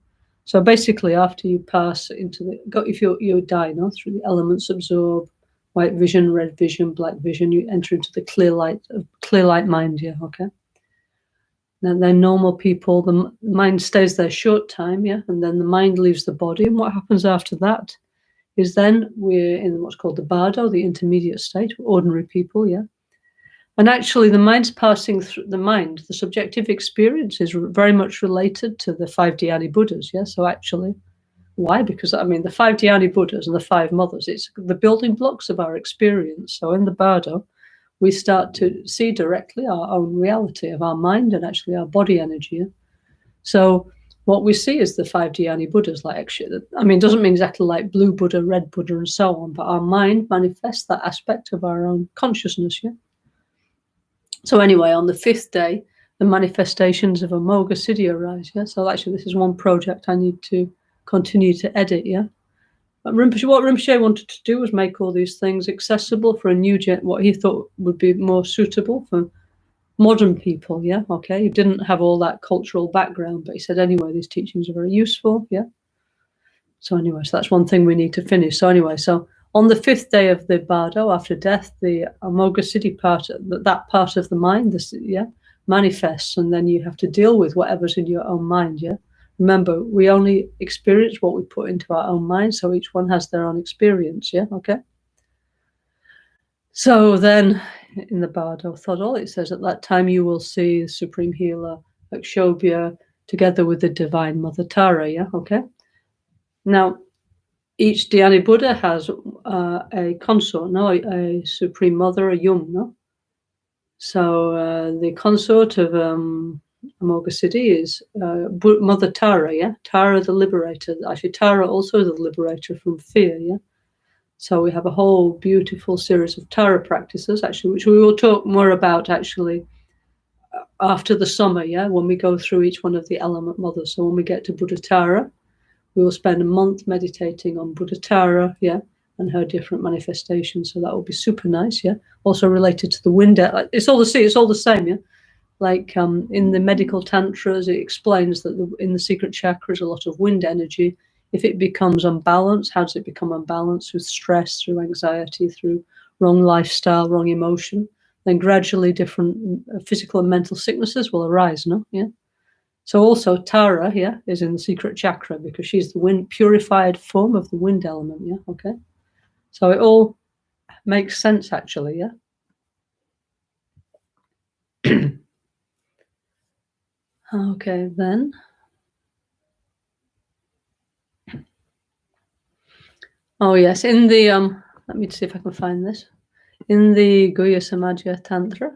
So basically, after you pass into if you die, no, through the elements absorb, white vision, red vision, black vision, you enter into the clear light mind, yeah, okay. Then normal people, the mind stays there a short time, yeah, and then the mind leaves the body. And what happens after that is then we're in what's called the bardo, the intermediate state, ordinary people, yeah. And actually, the mind's passing through the subjective experience is very much related to the 5 Dhyani Buddhas, yeah. So actually, why? Because I mean, the 5 Dhyani Buddhas and the 5 mothers, it's the building blocks of our experience. So in the bardo, we start to see directly our own reality of our mind and actually our body energy. Yeah? So what we see is the 5 Dhyani Buddhas, like actually, I mean, it doesn't mean exactly like blue Buddha, red Buddha, and so on, but our mind manifests that aspect of our own consciousness, yeah. So anyway, on the 5th day, the manifestations of Amoghasiddhi arise, yeah. So actually, this is one project I need to continue to edit, yeah. But what Rinpoche wanted to do was make all these things accessible for a new what he thought would be more suitable for modern people, yeah, okay. He didn't have all that cultural background, but he said, anyway, these teachings are very useful, yeah. So anyway, so that's one thing we need to finish. So anyway, so on the 5th day of the bardo, after death, the Amoghasiddhi part, that part of the mind, this, yeah, manifests, and then you have to deal with whatever's in your own mind, yeah. Remember, we only experience what we put into our own mind, so each one has their own experience, yeah, okay. So then, in the Bardo Thodol, it says, at that time you will see the Supreme Healer, Akshobhya, together with the Divine Mother Tara, yeah, okay. Now, each Dhyani Buddha has a consort, no, a Supreme Mother, a Yum, no. So the consort of Amoghasiddhi is Mother Tara, yeah, Tara the liberator. Actually, Tara also the liberator from fear, yeah. So we have a whole beautiful series of Tara practices, actually, which we will talk more about actually after the summer, yeah, when we go through each one of the element mothers. So when we get to Buddha Tara, we will spend a month meditating on Buddha Tara, yeah, and her different manifestations. So that will be super nice, yeah. Also related to the wind, it's all the same, yeah. Like in the medical tantras, it explains that in the secret chakra is a lot of wind energy. If it becomes unbalanced, how does it become unbalanced? With stress, through anxiety, through wrong lifestyle, wrong emotion. Then gradually different physical and mental sicknesses will arise, no? Yeah. So also Tara, yeah, is in the secret chakra because she's the wind, purified form of the wind element, yeah, okay. So it all makes sense actually, yeah. Okay, then. Oh yes, in the let me see if I can find this. In the Guhya Samadhya Tantra.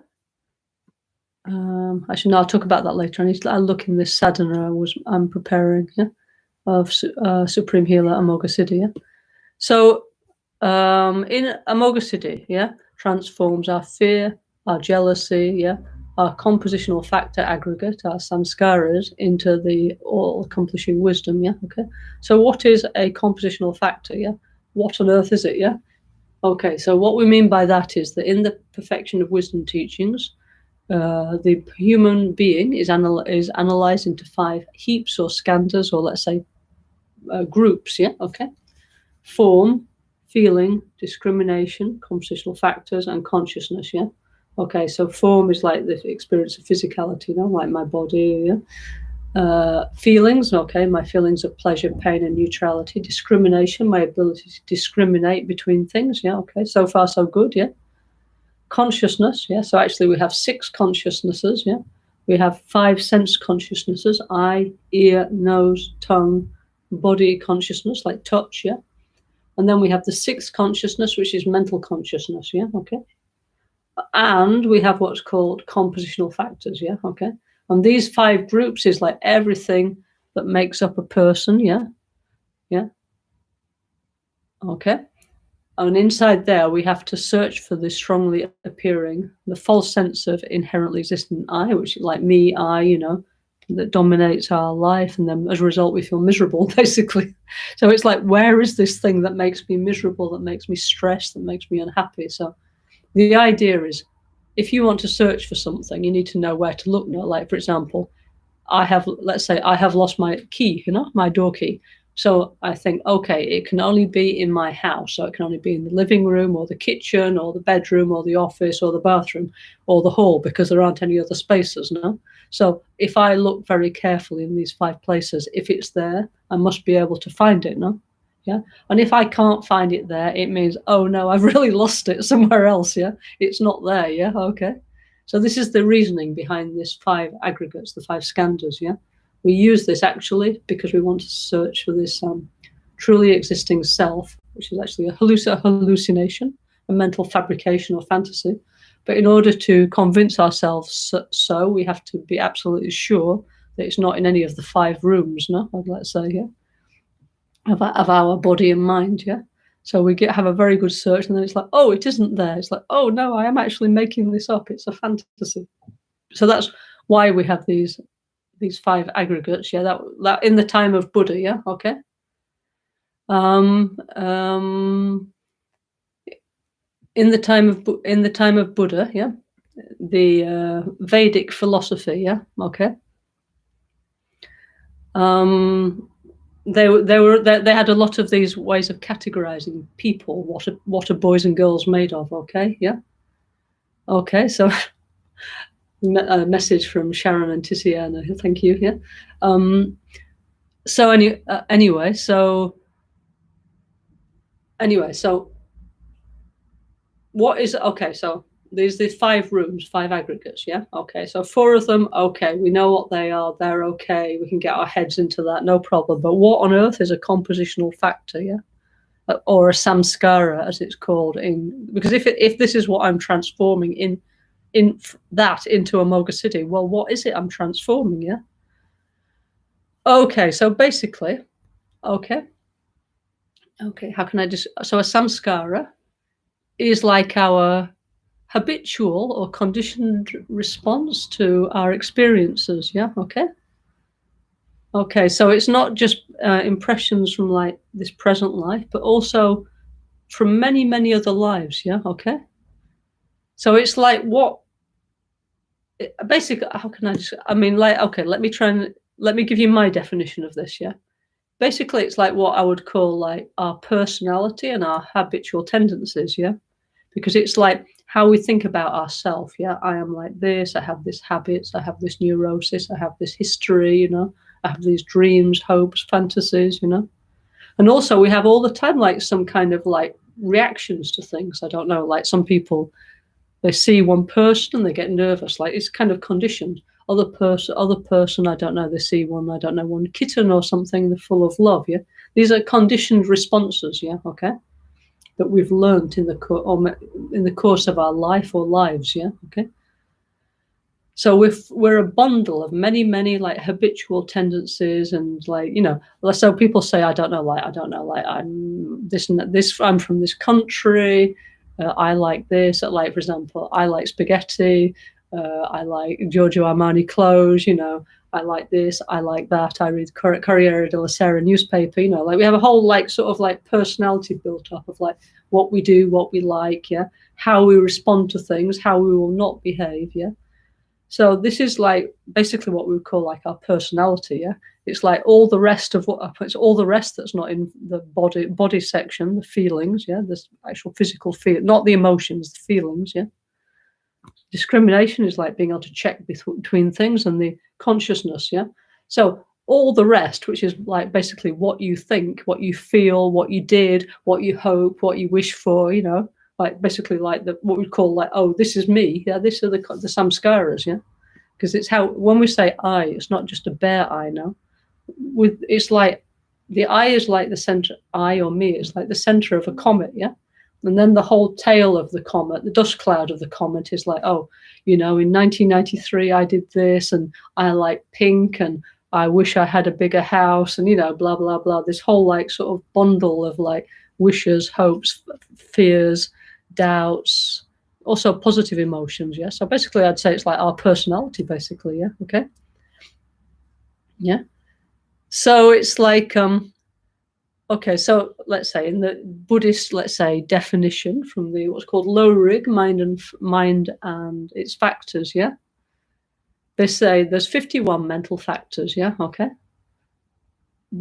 Actually, no, I'll talk about that later. I'll look in this sadhana I'm preparing, yeah, of Supreme Healer Amoghasiddhi. Yeah? So in Amoghasiddhi, yeah, transforms our fear, our jealousy, yeah, our compositional factor aggregate, our samskaras, into the all-accomplishing wisdom, yeah, okay. So what is a compositional factor, yeah? What on earth is it, yeah? Okay, so what we mean by that is that in the Perfection of Wisdom teachings, the human being is analyzed into 5 heaps or skandhas, or let's say groups, yeah, okay. Form, feeling, discrimination, compositional factors, and consciousness, yeah. Okay, so form is like the experience of physicality, you know, like my body, yeah. Feelings, okay, my feelings of pleasure, pain, and neutrality. Discrimination, my ability to discriminate between things, yeah, okay, so far so good, yeah. Consciousness, yeah, so actually we have 6 consciousnesses, yeah. We have 5 sense consciousnesses, eye, ear, nose, tongue, body consciousness, like touch, yeah. And then we have the 6th consciousness, which is mental consciousness, yeah, okay. And we have what's called compositional factors, yeah, okay. And these 5 groups is like everything that makes up a person, yeah, yeah. Okay. And inside there, we have to search for the strongly appearing, the false sense of inherently existent I, which is like me, I, that dominates our life. And then as a result, we feel miserable, basically. So it's like, where is this thing that makes me miserable, that makes me stressed, that makes me unhappy? So the idea is, if you want to search for something, you need to know where to look. Like, for example, let's say I have lost my key, my door key. So I think, okay, it can only be in my house. So it can only be in the living room or the kitchen or the bedroom or the office or the bathroom or the hall, because there aren't any other spaces, no? So if I look very carefully in these 5 places, if it's there, I must be able to find it, no? Yeah. And if I can't find it there, it means, oh no, I've really lost it somewhere else. Yeah. It's not there. Yeah. Okay. So this is the reasoning behind this 5 aggregates, the 5 skandhas, yeah? We use this actually because we want to search for this truly existing self, which is actually a hallucination, a mental fabrication or fantasy. But in order to convince ourselves so, we have to be absolutely sure that it's not in any of the 5 rooms, no? Let's say, yeah, of our body and mind, yeah? So we have a very good search, and then it's like, oh, it isn't there. It's like, oh no, I am actually making this up. It's a fantasy. So that's why we have these 5 aggregates. Yeah, that in the time of Buddha. Yeah, okay. In the time of Buddha. Yeah, the Vedic philosophy. Yeah, okay. They had a lot of these ways of categorizing people, what are boys and girls made of. Okay, yeah, okay. So a message from Sharon and Tiziana, thank you. Yeah. So anyway, so what is okay? So there's the 5 rooms, 5 aggregates. Yeah. Okay. So 4 of them. Okay, we know what they are. They're okay. We can get our heads into that, no problem. But what on earth is a compositional factor? Yeah. Or a samskara, as it's called, because if this is what I'm transforming in that into Amoghasiddhi, well, what is it I'm transforming? Yeah. Okay, so basically, okay, how can I just, so a samskara is like our habitual or conditioned response to our experiences, yeah, okay? Okay, so it's not just impressions from like this present life, but also from many, many other lives, yeah, okay? So it's like basically, how can I just, I mean, like, okay, let me give you my definition of this, yeah? Basically, it's like what I would call like our personality and our habitual tendencies, yeah? Because it's like how we think about ourselves, yeah? I am like this, I have this habits, I have this neurosis, I have this history, I have these dreams, hopes, fantasies, And also we have all the time like some kind of like reactions to things. I don't know, like some people, they see one person and they get nervous, like it's kind of conditioned. Other person, I don't know, they see one kitten or something, they're full of love, yeah? These are conditioned responses, yeah, okay? That we've learned in the course of our life or lives, yeah, okay? So we're a bundle of many, many like habitual tendencies and like, so people say, I don't know, I'm this, I'm from this country, I like this, like, for example, I like spaghetti, I like Giorgio Armani clothes, I like this, I like that, I read Corriere della Sera newspaper, like we have a whole like sort of like personality built up of like what we do, what we like, yeah, how we respond to things, how we will not behave, yeah. So this is like basically what we would call like our personality, yeah. It's like all the rest it's all the rest that's not in the body section, the feelings, yeah, this actual physical feel, not the emotions, the feelings, yeah. Discrimination is like being able to check between things, and the consciousness, yeah. So all the rest, which is like basically what you think, what you feel, what you did, what you hope, what you wish for, like basically like what we call like, oh, this is me, yeah, this are the samskaras, yeah. Because it's how, when we say I, it's not just a bare I, no. It's like the I is like the center, I or me, it's like the center of a comet, yeah. And then the whole tail of the comet, the dust cloud of the comet, is like, oh, in 1993 I did this, and I like pink, and I wish I had a bigger house, and blah blah blah. This whole like sort of bundle of like wishes, hopes, fears, doubts, also positive emotions. Yeah. So basically, I'd say it's like our personality, basically. Yeah. Okay. Yeah. So it's like, okay, so let's say in the Buddhist, let's say, definition from the what's called low rig, mind and its factors, yeah? They say there's 51 mental factors, yeah, okay?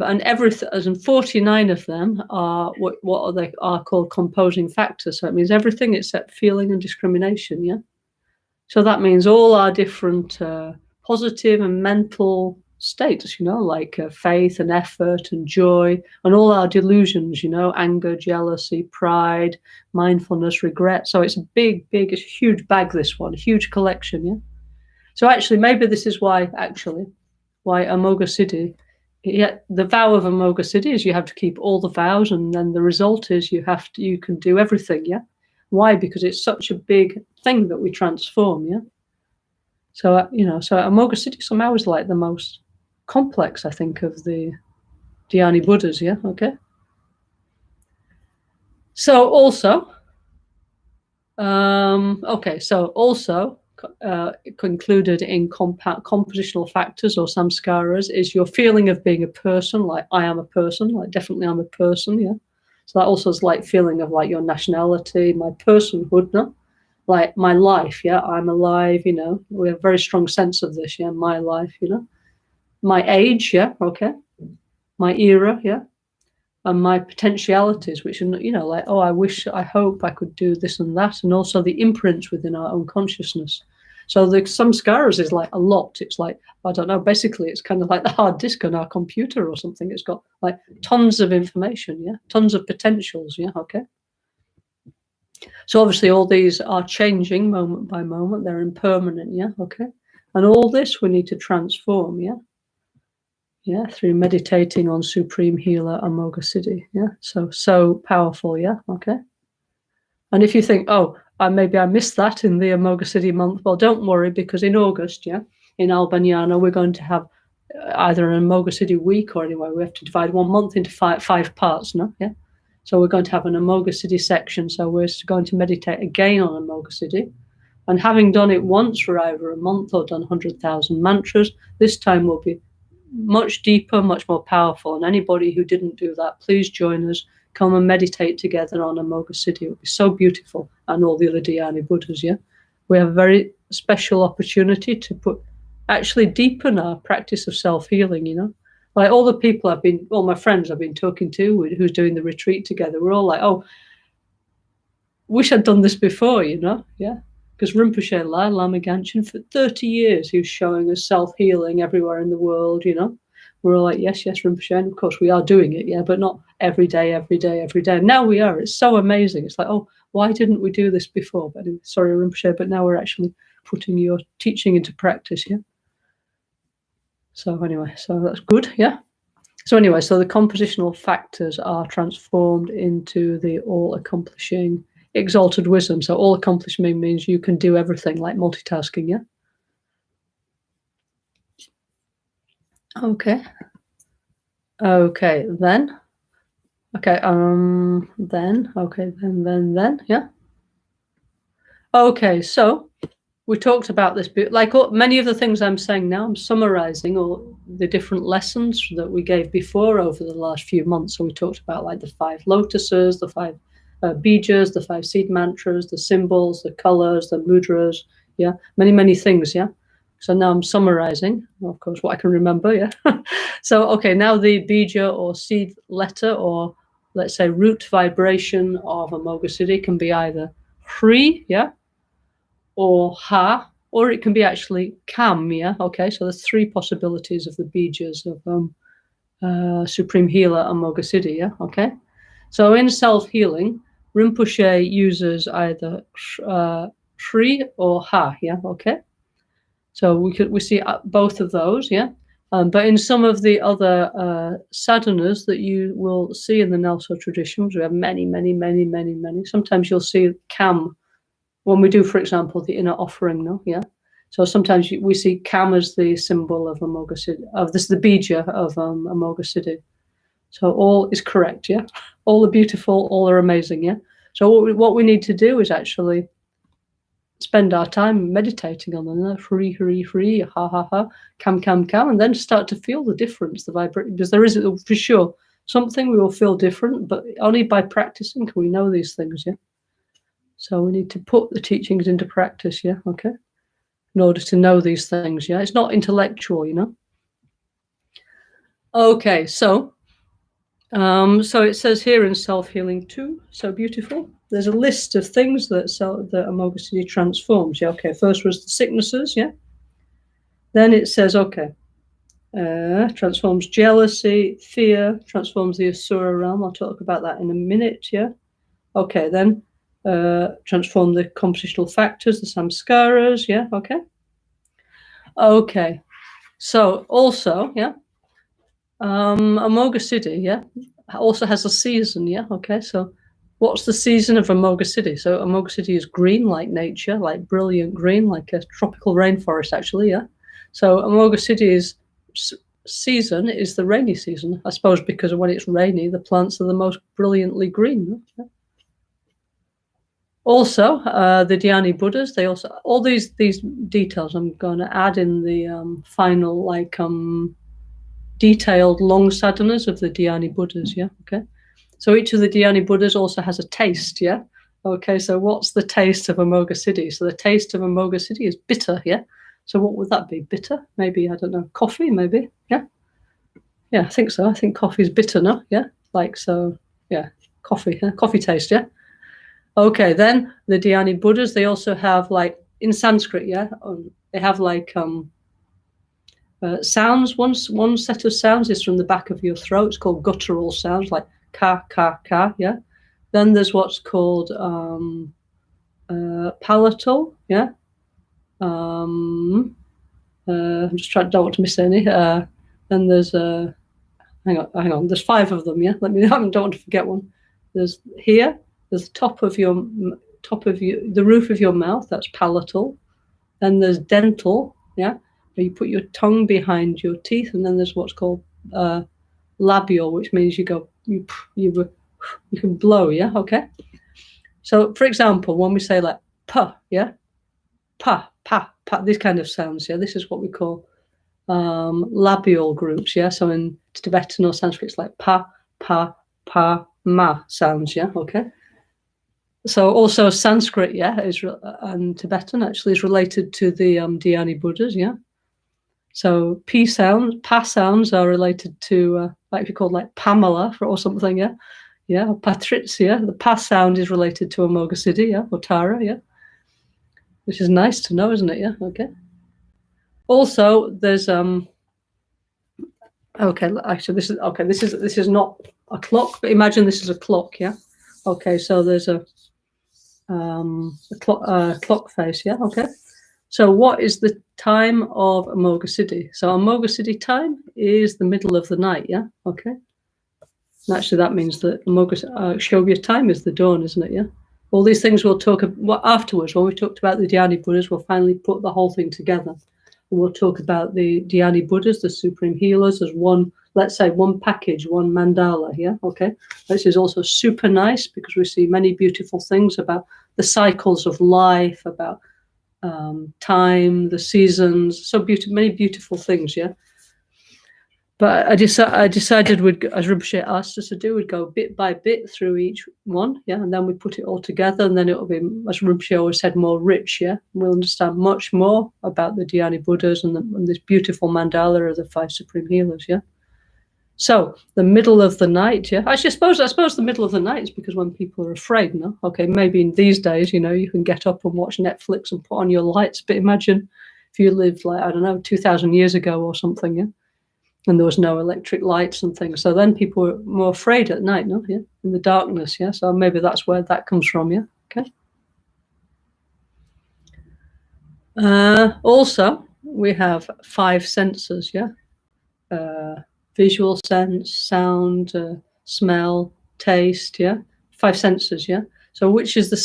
And everything, and 49 of them are what are called composing factors. So it means everything except feeling and discrimination, yeah? So that means all our different positive and mental states, like faith and effort and joy, and all our delusions, anger, jealousy, pride, mindfulness, regret. So it's a it's a huge bag, this one, a huge collection, yeah? So actually, maybe this is why Amoghasiddhi, the vow of Amoghasiddhi is you have to keep all the vows, and then the result is you can do everything, yeah? Why? Because it's such a big thing that we transform, yeah? So, so Amoghasiddhi somehow is like the most complex, I think, of the Dhyani Buddhas, yeah? Okay. So also, included in compositional factors or samskaras is your feeling of being a person, like I am a person, like definitely I'm a person, yeah? So that also is like feeling of like your nationality, my personhood, no? Like my life, yeah, I'm alive, we have a very strong sense of this, yeah, my life, my age, yeah, okay, my era, yeah, and my potentialities, which are, like, oh, I hope I could do this and that, and also the imprints within our own consciousness. So the samskaras is like a lot. It's like, I don't know, basically it's kind of like the hard disk on our computer or something. It's got like tons of information, yeah, tons of potentials, yeah, okay. So obviously all these are changing moment by moment. They're impermanent, yeah, okay. And all this we need to transform, yeah. Yeah, through meditating on Supreme Healer Amoghasiddhi, yeah. So powerful, yeah, okay. And if you think, oh, maybe I missed that in the Amoghasiddhi month, well, don't worry, because in August, yeah, in Albaniana, we're going to have either an Amoghasiddhi week, or anyway, we have to divide 1 month into five parts, no, yeah. So we're going to have an Amoghasiddhi section. So we're going to meditate again on Amoghasiddhi. And having done it once for either a month or done 100,000 mantras, this time will be much deeper, much more powerful. And anybody who didn't do that, please join us. Come and meditate together on Amoghasiddhi. It will be so beautiful. And all the other Dhyani Buddhas, yeah? We have a very special opportunity to actually deepen our practice of self-healing, Like all the people all my friends I've been talking to who's doing the retreat together, we're all like, oh, wish I'd done this before, yeah. Because Rinpoche Lama Ganshin, for 30 years, he was showing us self-healing everywhere in the world, We're all like, yes, Rinpoche, and of course we are doing it, yeah, but not every day. And now we are. It's so amazing. It's like, oh, why didn't we do this before? But anyway, sorry, Rinpoche, but now we're actually putting your teaching into practice, yeah. So anyway, so that's good, yeah. So anyway, so the compositional factors are transformed into the all-accomplishing exalted wisdom. So all-accomplishing means you can do everything, like multitasking, yeah? Okay. Okay, then. Okay, then, yeah? Okay, so we talked about this, like many of the things I'm saying now, I'm summarizing all the different lessons that we gave before over the last few months. So we talked about like the 5 lotuses, the 5 bijas, the 5 seed mantras, the symbols, the colors, the mudras, yeah, many things, yeah. So now I'm summarizing, of course, what I can remember, yeah. So, okay, now the bija or seed letter, or let's say root vibration of Amoghasiddhi can be either Hri, yeah, or Ha, or it can be actually Kam, yeah? Okay, so there's 3 possibilities of the bijas of Supreme Healer Amoghasiddhi, yeah? Okay, so in self-healing, Rinpoche uses either Shri or Ha, yeah? Okay, so we see both of those, yeah? But in some of the other sadhanas that you will see in the NgalSo traditions, we have many. Sometimes you'll see Kam when we do, for example, the inner offering, no? Yeah. So sometimes we see Kam as the symbol of Amoghasiddhi, the bija of Amoghasiddhi. So all is correct, yeah? All are beautiful, all are amazing, yeah? So what we need to do is actually spend our time meditating on them, free, ha, ha, ha, cam, and then start to feel the difference, the vibration, because there is, for sure, something we will feel different, but only by practicing can we know these things, yeah? So we need to put the teachings into practice, yeah, okay? In order to know these things, yeah? It's not intellectual, you know? Okay, so it says here in Self-Healing 2, so beautiful. There's a list of things that Amoghasiddhi transforms. Yeah, okay. First was the sicknesses, yeah. Then it says, okay, transforms jealousy, fear, transforms the Asura realm. I'll talk about that in a minute, yeah. Okay, then transform the compositional factors, the samskaras, yeah, okay. Okay, so also, yeah, Amoghasiddhi, yeah, also has a season, yeah, okay, so what's the season of Amoghasiddhi? So Amoghasiddhi is green, like nature, like brilliant green, like a tropical rainforest, actually, yeah. So Amoghasiddhi's season is the rainy season, I suppose, because when it's rainy, the plants are the most brilliantly green. Yeah? Also, the Dhyani Buddhas, they also, all these details I'm going to add in the final, like, detailed long sadhanas of the Dhyani Buddhas, yeah, okay. So each of the Dhyani Buddhas also has a taste, yeah. Okay, so what's the taste of Amoghasiddhi? So the taste of Amoghasiddhi is bitter, yeah. So what would that be? Bitter? Maybe, I don't know, coffee, maybe, yeah. Yeah, I think so. I think coffee is bitter, no? Yeah, like, so, yeah, coffee, coffee taste, yeah. Okay, then the Dhyani Buddhas, they also have, like, in Sanskrit, yeah, they have, like, sounds. One set of sounds is from the back of your throat. It's called guttural sounds, like ka, ka, ka, yeah. Then there's what's called palatal, yeah. I'm just trying, don't want to miss any. Then there's hang on. There's 5 of them, yeah. I don't want to forget one. There's here. There's the the roof of your mouth. That's palatal. Then there's dental, yeah. Where you put your tongue behind your teeth, and then there's what's called labial, which means you can blow, yeah, okay. So, for example, when we say like pa, yeah, pa, pa, pa, these kind of sounds, yeah, this is what we call labial groups, yeah. So in Tibetan or Sanskrit, it's like pa, pa, pa, ma sounds, yeah, okay. So also Sanskrit, yeah, and Tibetan actually is related to the Dhyani Buddhas, yeah. So P sounds, pa sounds are related to, like if you call like Pamela or something, yeah. Yeah, or Patrizia. The pa sound is related to Amoghasiddhi, yeah, or Tara, yeah. Which is nice to know, isn't it? Yeah, okay. Also, there's okay, actually this is not a clock, but imagine this is a clock, yeah. Okay, so there's a clock face, yeah, okay. So what is the time of Amoghasiddhi? So Amoghasiddhi time is the middle of the night, yeah, okay. And actually that means that Shobhya time is the dawn, isn't it, yeah? All these things we'll talk about afterwards. When we talked about the Dhyani Buddhas, we'll finally put the whole thing together. And we'll talk about the Dhyani Buddhas, the Supreme Healers, as one, let's say, one package, one mandala, yeah, okay? This is also super nice because we see many beautiful things about the cycles of life, about time, the seasons, so many beautiful things, yeah. But I decided as Rinpoche asked us to do, we'd go bit by bit through each one, yeah, and then we put it all together, and then it'll be, as Rinpoche always said, more rich, yeah. We'll understand much more about the Dhyani Buddhas and this beautiful mandala of the 5 Supreme Healers, yeah. So the middle of the night, yeah. I suppose the middle of the night is because when people are afraid, no? Okay, maybe in these days, you know, you can get up and watch Netflix and put on your lights, but imagine if you lived like, I don't know, 2,000 years ago or something, yeah, and there was no electric lights and things. So then people were more afraid at night, no? Yeah, in the darkness, yeah. So maybe that's where that comes from, yeah. Okay. Also, we have 5 senses, yeah. Visual sense, sound, smell, taste, yeah. 5 senses, yeah. So which is the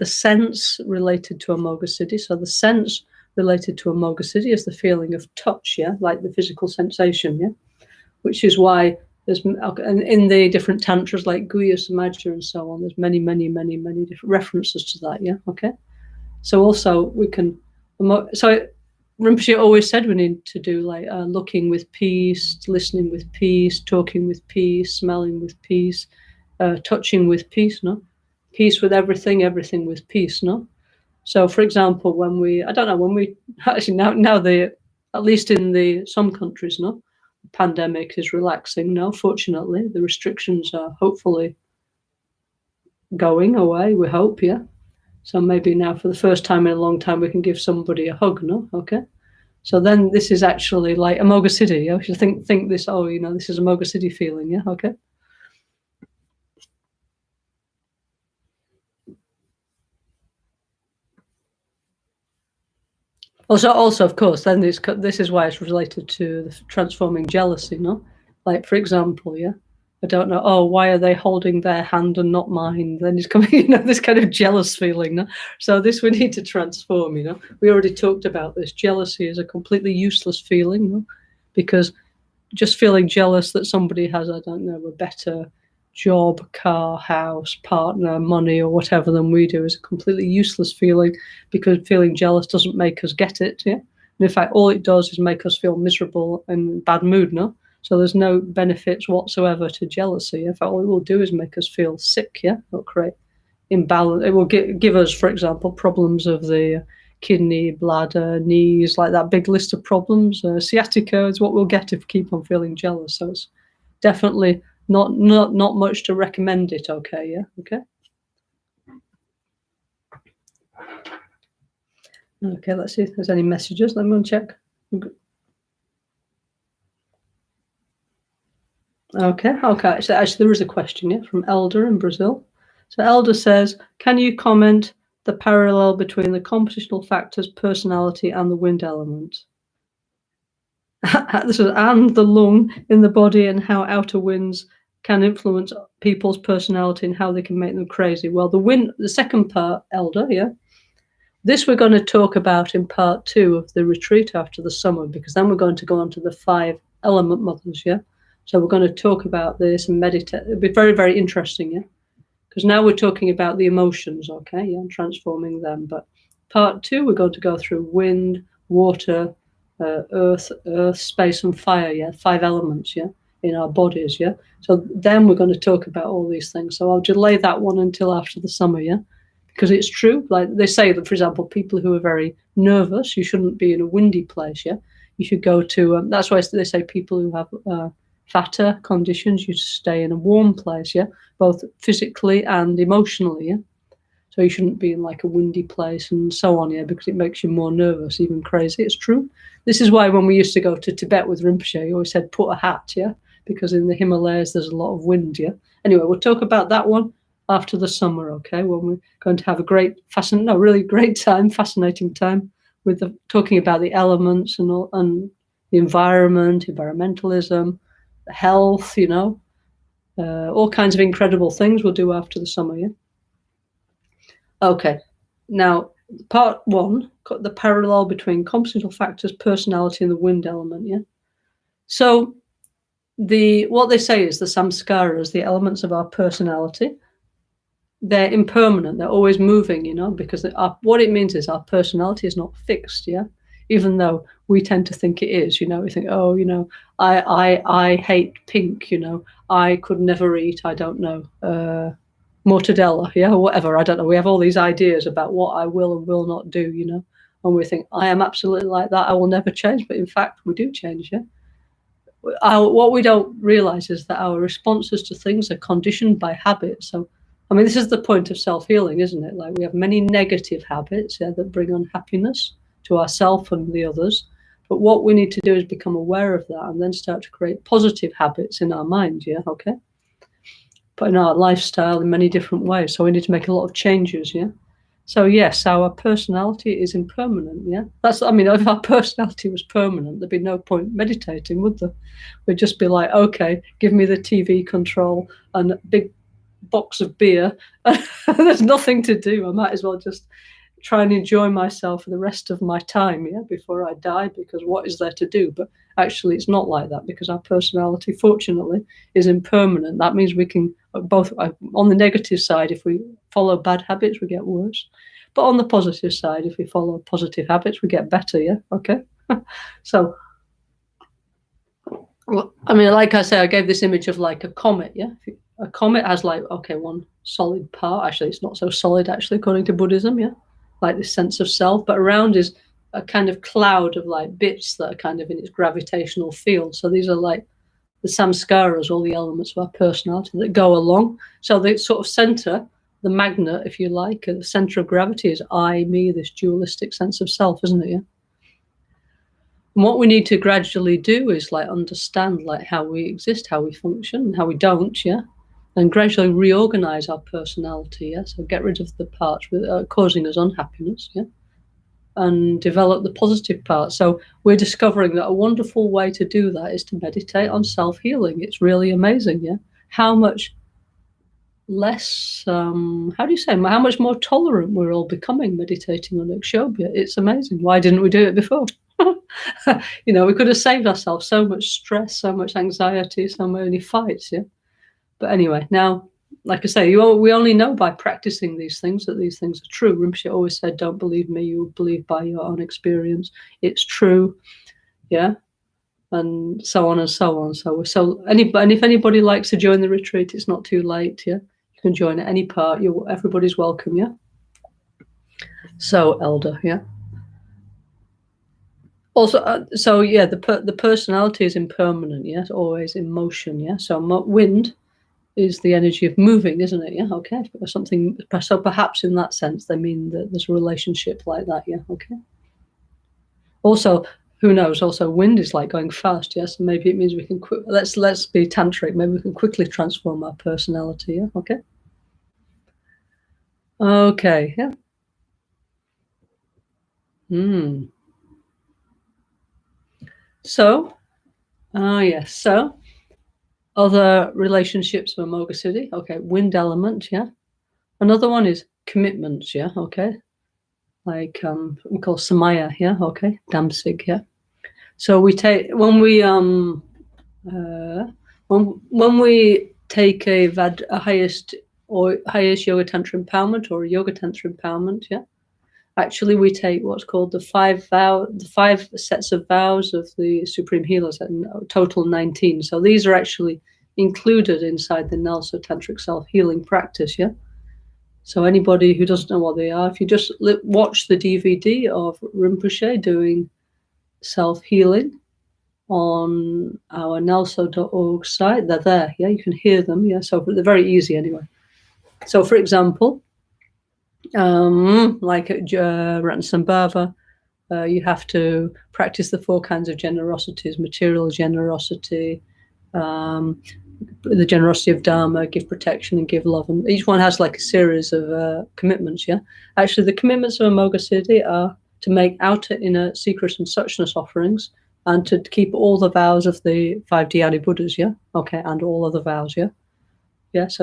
sense related to Amoghasiddhi? So the sense related to Amoghasiddhi is the feeling of touch, yeah, like the physical sensation, yeah. Which is why There's and in the different tantras like Guya Samaja and so on, there's many different references to that. Yeah, okay. So also we can. So Rinpoche always said we need to do like looking with peace, listening with peace, talking with peace, smelling with peace, touching with peace. No, peace with everything, everything with peace. No. So, for example, when we actually now at least in some countries, no, the pandemic is relaxing. No, fortunately, the restrictions are hopefully going away. We hope, yeah. So maybe now, for the first time in a long time, we can give somebody a hug. No, okay. So then this is actually like Amoghasiddhi. Yeah, we should think this. Oh, this is Amoghasiddhi feeling. Yeah, okay. Also, of course, then this is why it's related to the transforming jealousy, no? Like, for example, yeah, I don't know, oh, why are they holding their hand and not mine? Then it's coming, this kind of jealous feeling, no? So this we need to transform, We already talked about this. Jealousy is a completely useless feeling, no? Because just feeling jealous that somebody has, I don't know, a better job, car, house, partner, money, or whatever than we do is a completely useless feeling, because feeling jealous doesn't make us get it. Yeah. And in fact, all it does is make us feel miserable and bad mood. No. So there's no benefits whatsoever to jealousy. In fact, all it will do is make us feel sick. Yeah. It'll create imbalance. It will give us, for example, problems of the kidney, bladder, knees, like that big list of problems. Sciatica is what we'll get if we keep on feeling jealous. So it's definitely not much to recommend it. Okay, yeah, okay. Okay, let's see if there's any messages. Let me check. Okay. So actually, there is a question here from Elder in Brazil. So Elder says, can you comment the parallel between the compositional factors, personality, and the wind element? And the lung in the body, and how outer winds can influence people's personality and how they can make them crazy. Well, the second part, Elder, yeah. This we're going to talk about in part 2 of the retreat after the summer, because then we're going to go on to the 5 element mothers, yeah. So we're going to talk about this and meditate. It'll be very, very interesting, yeah. Because now we're talking about the emotions, okay, yeah, and transforming them. But part 2, we're going to go through wind, water, earth, space, and fire, yeah, 5 elements, yeah, in our bodies, yeah. So then we're going to talk about all these things. So I'll delay that one until after the summer, yeah, because it's true. Like they say that, for example, people who are very nervous, you shouldn't be in a windy place, yeah. You should go to. That's why they say people who have Vata conditions, you stay in a warm place, yeah, both physically and emotionally, yeah. So you shouldn't be in like a windy place and so on, yeah, because it makes you more nervous, even crazy. It's true. This is why when we used to go to Tibet with Rinpoche, he always said, put a hat, yeah, because in the Himalayas there's a lot of wind, yeah. Anyway, we'll talk about that one after the summer, okay, when we're going to have a really great time, fascinating time with talking about the elements and the environment, environmentalism, health, all kinds of incredible things we'll do after the summer, yeah. Okay, now part 1, the parallel between compositional factors, personality, and the wind element, yeah. So what they say is the samskaras, the elements of our personality, they're impermanent, they're always moving, because what it means is our personality is not fixed, yeah. Even though we tend to think it is, we think, oh, I hate pink, I could never eat, I don't know, mortadella, yeah, or whatever, I don't know. We have all these ideas about what I will and will not do, and we think, I am absolutely like that, I will never change, but in fact, we do change, yeah. What we don't realize is that our responses to things are conditioned by habit. So, I mean, this is the point of self-healing, isn't it? Like we have many negative habits, yeah, that bring unhappiness to ourselves and the others. But what we need to do is become aware of that and then start to create positive habits in our mind, yeah, okay? But in our lifestyle in many different ways. So we need to make a lot of changes, yeah? So yes, our personality is impermanent, yeah? If our personality was permanent, there'd be no point meditating, would there? We'd just be like, okay, give me the TV control and a big box of beer. There's nothing to do. I might as well just try and enjoy myself for the rest of my time, before I die, because what is there to do? But actually, it's not like that, because our personality, fortunately, is impermanent. That means we can both, on the negative side, if we follow bad habits, we get worse. But on the positive side, if we follow positive habits, we get better, okay? So, well, I mean, like I say, I gave this image of like a comet, A comet has like, one solid part. Actually, it's not so solid, actually, according to Buddhism, like this sense of self. But around is a kind of cloud of like bits that are kind of in its gravitational field. So these are like the samskaras, all the elements of our personality that go along. So the sort of center, the magnet, if you like, the center of gravity is I, me, this dualistic sense of self, isn't it? And what we need to gradually do is like understand like how we exist, how we function, and how we don't, and gradually reorganize our personality, so get rid of the parts causing us unhappiness, and develop the positive parts. So we're discovering that a wonderful way to do that is to meditate on self-healing. It's really amazing, how much less, how much more tolerant we're all becoming meditating on Akshobhya. It's amazing. Why didn't we do it before? We could have saved ourselves so much stress, so much anxiety, so many fights, But anyway, now, like I say, we only know by practicing these things that these things are true. Rinpoche always said, don't believe me, you will believe by your own experience. It's true, and so on and so on. And if anybody likes to join the retreat, it's not too late, You can join at any part. Everybody's welcome, So, Elder, Also, the personality is impermanent, It's always in motion, So wind is the energy of moving, isn't it? Okay. Something. So perhaps in that sense, they mean that there's a relationship like that. Okay. Also, who knows? Also, wind is like going fast. So maybe it means we can. Let's be tantric. Maybe we can quickly transform our personality. Okay. Okay. So, yes. So, other relationships of Amoghasiddhi. Okay, wind element. Another one is commitments. Okay. Like we call samaya. Okay. Damsig. So we take when we take a highest yoga tantra empowerment or a yoga tantra empowerment. Actually, we take what's called the 5 sets of vows of the Supreme Healers, and total 19. So these are actually included inside the NgalSo Tantric Self-Healing practice, So anybody who doesn't know what they are, if you just watch the DVD of Rinpoche doing self-healing on our ngalso.org site, they're there, you can hear them, so they're very easy anyway. So, for example, like at Ratnasambhava, you have to practice the 4 kinds of generosities: material generosity, the generosity of Dharma, give protection and give love. And each one has like a series of commitments, Actually, the commitments of Amoghasiddhi are to make outer, inner, secret and suchness offerings, and to keep all the vows of the 5 Dhyani Buddhas, Okay, and all other vows, so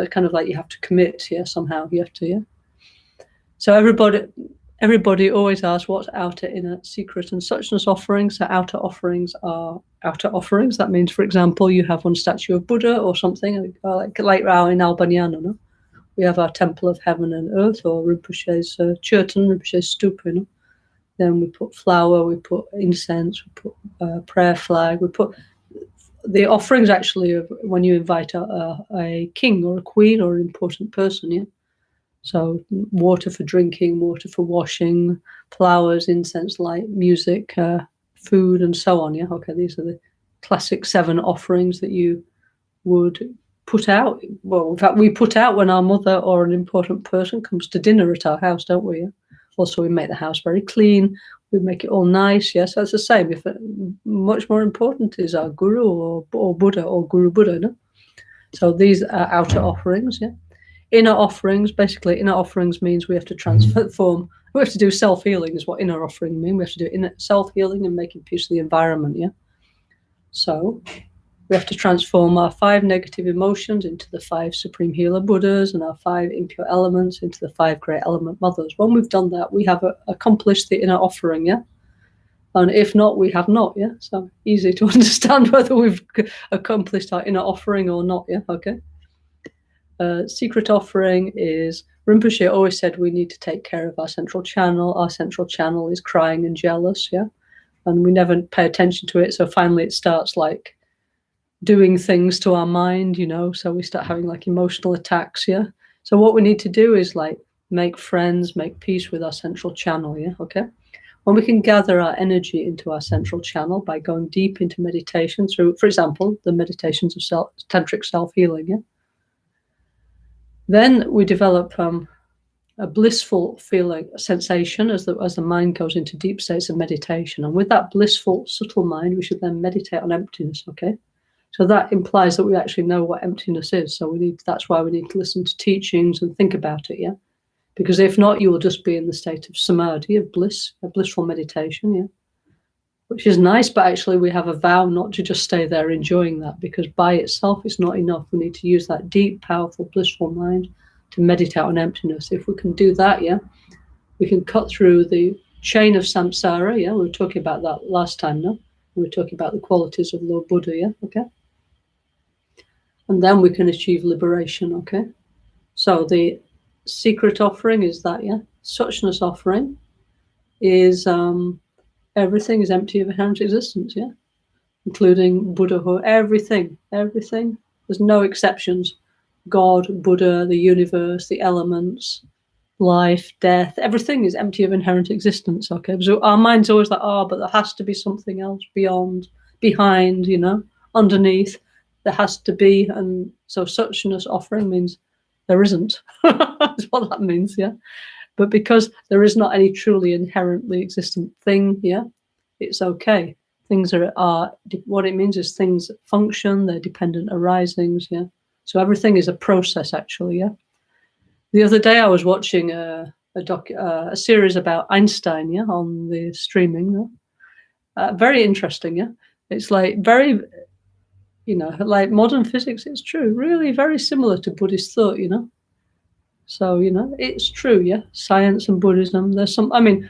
it's kind of like you have to commit, somehow, you have to, So everybody always asks what's outer, inner, secret and suchness offerings. So outer offerings are outer offerings. That means, for example, you have one statue of Buddha or something, like now in Albaniano, no? We have our temple of heaven and earth, or Rinpoche's Churton, Rinpoche's stupa, Then we put flour, we put incense, we put prayer flag, we put the offerings actually of when you invite a king or a queen or an important person, So water for drinking, water for washing, flowers, incense, light, music, food, and so on, Okay, these are the classic 7 offerings that you would put out. Well, in fact, we put out when our mother or an important person comes to dinner at our house, don't we? Also, we make the house very clean. We make it all nice. So it's the same. If much more important is our guru or Buddha or Guru Buddha. No? So these are outer offerings. Inner offerings. Basically, inner offerings means we have to transform. We have to do self-healing. Is what inner offering means. We have to do inner self-healing and making peace with the environment. So we We have to transform our 5 negative emotions into the 5 Supreme Healer Buddhas, and our 5 impure elements into the 5 Great Element Mothers. When we've done that, we have accomplished the inner offering, yeah? And if not, we have not, yeah? So easy to understand whether we've accomplished our inner offering or not, yeah? Okay. Secret offering is, Rinpoche always said we need to take care of our central channel. Our central channel is crying and jealous, yeah? And we never pay attention to it. So finally it starts like doing things to our mind, you know? So we start having like emotional attacks, yeah? So what we need to do is like make friends, make peace with our central channel, yeah? Okay. When we can gather our energy into our central channel by going deep into meditation through, for example, the meditations of Tantric Self-Healing, yeah? Then we develop a blissful feeling, a sensation as the mind goes into deep states of meditation. And with that blissful, subtle mind, we should then meditate on emptiness, okay? So that implies that we actually know what emptiness is. So that's why we need to listen to teachings and think about it, yeah? Because if not, you will just be in the state of samadhi, of bliss, a blissful meditation, yeah? Which is nice, but actually we have a vow not to just stay there enjoying that, because by itself it's not enough. We need to use that deep, powerful, blissful mind to meditate on emptiness. If we can do that, yeah, we can cut through the chain of samsara, yeah? We were talking about that last time, no? We were talking about the qualities of Lord Buddha, yeah? Okay. And then we can achieve liberation, okay? So the secret offering is that, yeah? Suchness offering is everything is empty of inherent existence, yeah? Including Buddhahood, everything. There's no exceptions. God, Buddha, the universe, the elements, life, death, everything is empty of inherent existence, okay? So our mind's always like, but there has to be something else beyond, behind, you know, underneath. There has to be, and so suchness offering means there isn't. That's what that means, yeah? But because there is not any truly inherently existent thing, yeah, it's okay. Things are what it means is things function, they're dependent arisings, yeah? So everything is a process, actually, yeah? The other day I was watching a series about Einstein, yeah, on the streaming. Very interesting, yeah? It's like very, you know, like modern physics, it's true, really very similar to Buddhist thought, you know? So, you know, it's true, yeah? Science and Buddhism, there's some, I mean,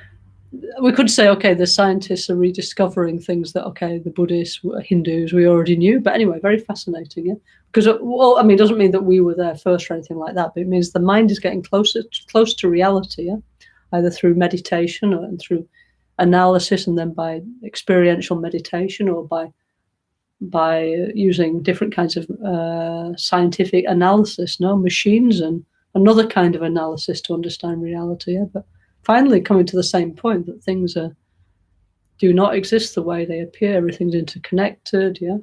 we could say, okay, the scientists are rediscovering things that, okay, the Buddhists, Hindus, we already knew. But anyway, very fascinating, yeah? Because, well, I mean, it doesn't mean that we were there first or anything like that, but it means the mind is getting close to reality, yeah? Either through meditation or through analysis, and then by experiential meditation, or by using different kinds of scientific analysis, machines and another kind of analysis to understand reality, yeah? But finally coming to the same point that things do not exist the way they appear. Everything's interconnected, yeah.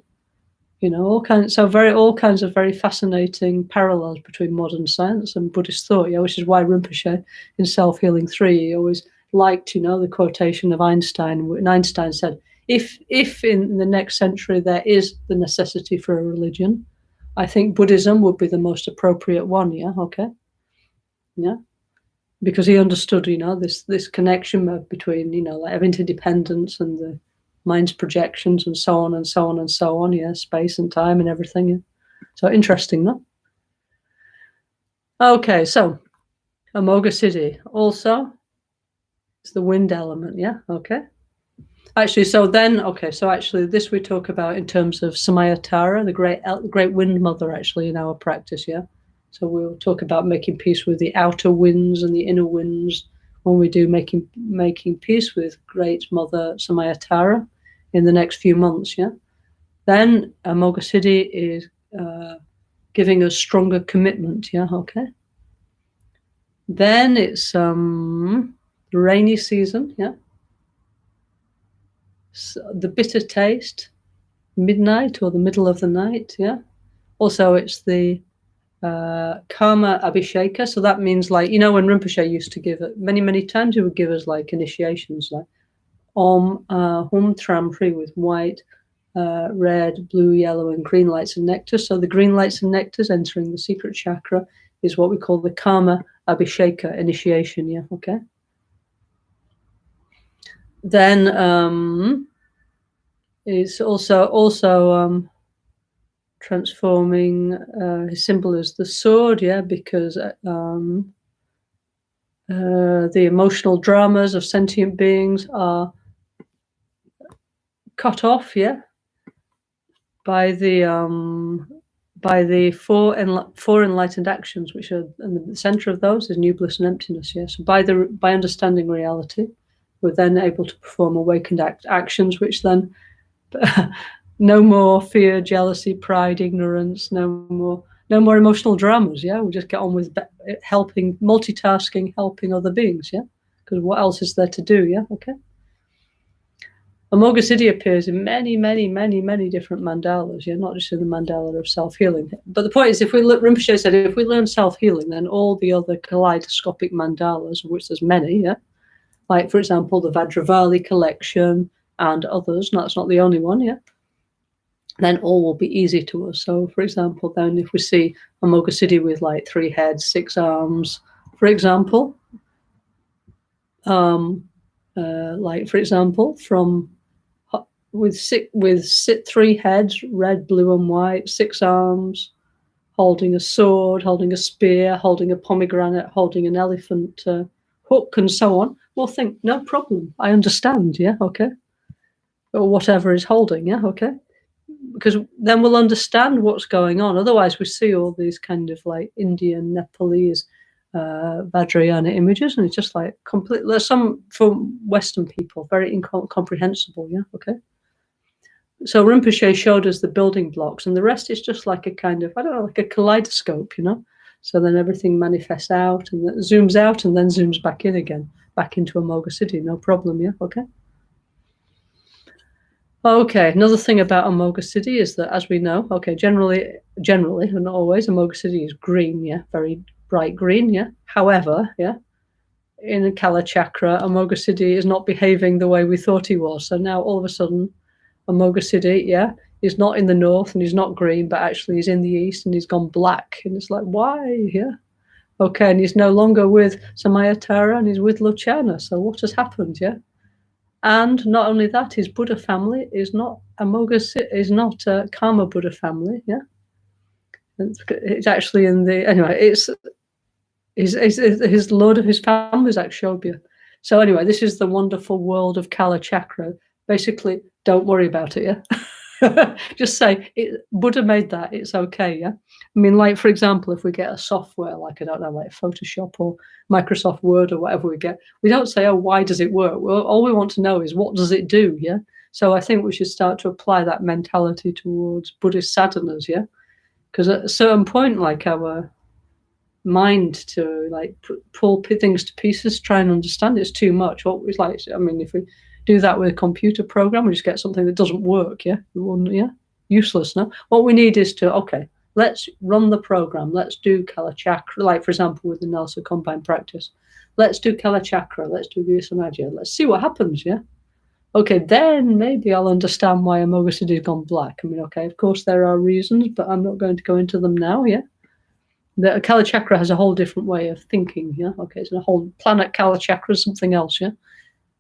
You know, all kinds of very fascinating parallels between modern science and Buddhist thought, yeah, which is why Rinpoche in Self-Healing 3 he always liked, you know, the quotation of Einstein. And Einstein said, if in the next century there is the necessity for a religion, I think Buddhism would be the most appropriate one, yeah, okay? Yeah. Because he understood, you know, this connection between, you know, like of interdependence and the mind's projections and so on and so on and so on, yeah, space and time and everything. Yeah. So interesting, no? Okay, so Amoghasiddhi also it's the wind element, yeah, okay. Actually, so actually this we talk about in terms of Samayatara, the great wind mother, actually, in our practice, yeah. So we'll talk about making peace with the outer winds and the inner winds when we do making peace with Great Mother Samayatara in the next few months, yeah. Then Amoghasiddhi is giving us stronger commitment, yeah, okay. Then it's the rainy season, yeah. So the bitter taste, midnight or the middle of the night, yeah. Also, it's the Karma Abhisheka. So that means, like, you know, when Rinpoche used to give it many times, he would give us like initiations, like Om Hum Tram Pri with white, red, blue, yellow, and green lights and nectar. So the green lights and nectars entering the secret chakra is what we call the Karma Abhisheka initiation. Yeah, okay. Then it's also transforming. His symbol is the sword, yeah, because the emotional dramas of sentient beings are cut off, yeah, by the four enlightened actions, which are in the center of those is new bliss and emptiness. Yes, yeah? So by understanding reality, we're then able to perform awakened actions, which then no more fear, jealousy, pride, ignorance, no more emotional dramas. Yeah, we just get on with helping, multitasking, helping other beings. Yeah, because what else is there to do? Yeah, okay. Amoghasiddhi appears in many different mandalas, yeah, not just in the mandala of self-healing. But the point is, Rinpoche said, if we learn self-healing, then all the other kaleidoscopic mandalas, of which there's many, yeah, like, for example, the Vajravali collection and others, that's not the only one, yeah, then all will be easy to us. So, for example, then if we see Amoghasiddhi with like 3 heads, 6 arms, for example, like, for example, from with 3 heads, red, blue, and white, 6 arms, holding a sword, holding a spear, holding a pomegranate, holding an elephant hook, and so on, we'll think, no problem, I understand, yeah, okay, or whatever is holding, yeah, okay, because then we'll understand what's going on. Otherwise, we see all these kind of like Indian, Nepalese, Vajrayana images, and it's just like complete. There's some for Western people very incomprehensible. Yeah, okay. So Rinpoche showed us the building blocks, and the rest is just like a kind of, I don't know, like a kaleidoscope, you know. So then everything manifests out and then zooms out and then zooms back in again, back into Amoghasiddhi. No problem. Yeah, okay. Okay, another thing about Amoghasiddhi is that, as we know, okay, generally, and not always, Amoghasiddhi is green, yeah, very bright green, yeah. However, yeah, in Kala Chakra, Amoghasiddhi is not behaving the way we thought he was. So now all of a sudden, Amoghasiddhi, yeah, is not in the north and he's not green, but actually he's in the east and he's gone black. And it's like, why? Yeah. Okay, and he's no longer with Samayatara and he's with Lucana. So what has happened? Yeah. And not only that, his Buddha family is not a Karma Buddha family. Yeah, it's actually in the It's his lord of his family is Akshobhya. So anyway, this is the wonderful world of Kala Chakra. Basically, don't worry about it. Yeah, just say Buddha made that. It's okay. Yeah. I mean, like, for example, if we get a software like, I don't know, like Photoshop or Microsoft Word or whatever we get, we don't say, oh, why does it work? Well, all we want to know is, what does it do? Yeah. So I think we should start to apply that mentality towards Buddhist sadhanas. Yeah. Because at a certain point, like, our mind to like pull things to pieces, try and understand it's too much. What it's like, I mean, if we do that with a computer program, we just get something that doesn't work. Yeah. Useless. No. What we need is to, okay, let's run the program. Let's do Kala Chakra, like, for example, with the NgalSo Combined Practice. Let's do Kala Chakra. Let's do Vyasamaja. Let's see what happens, yeah? Okay, then maybe I'll understand why Amoghasiddhi has gone black. I mean, okay, of course there are reasons, but I'm not going to go into them now, yeah? The Kala Chakra has a whole different way of thinking, yeah? Okay, it's a whole planet Kala Chakra is something else, yeah?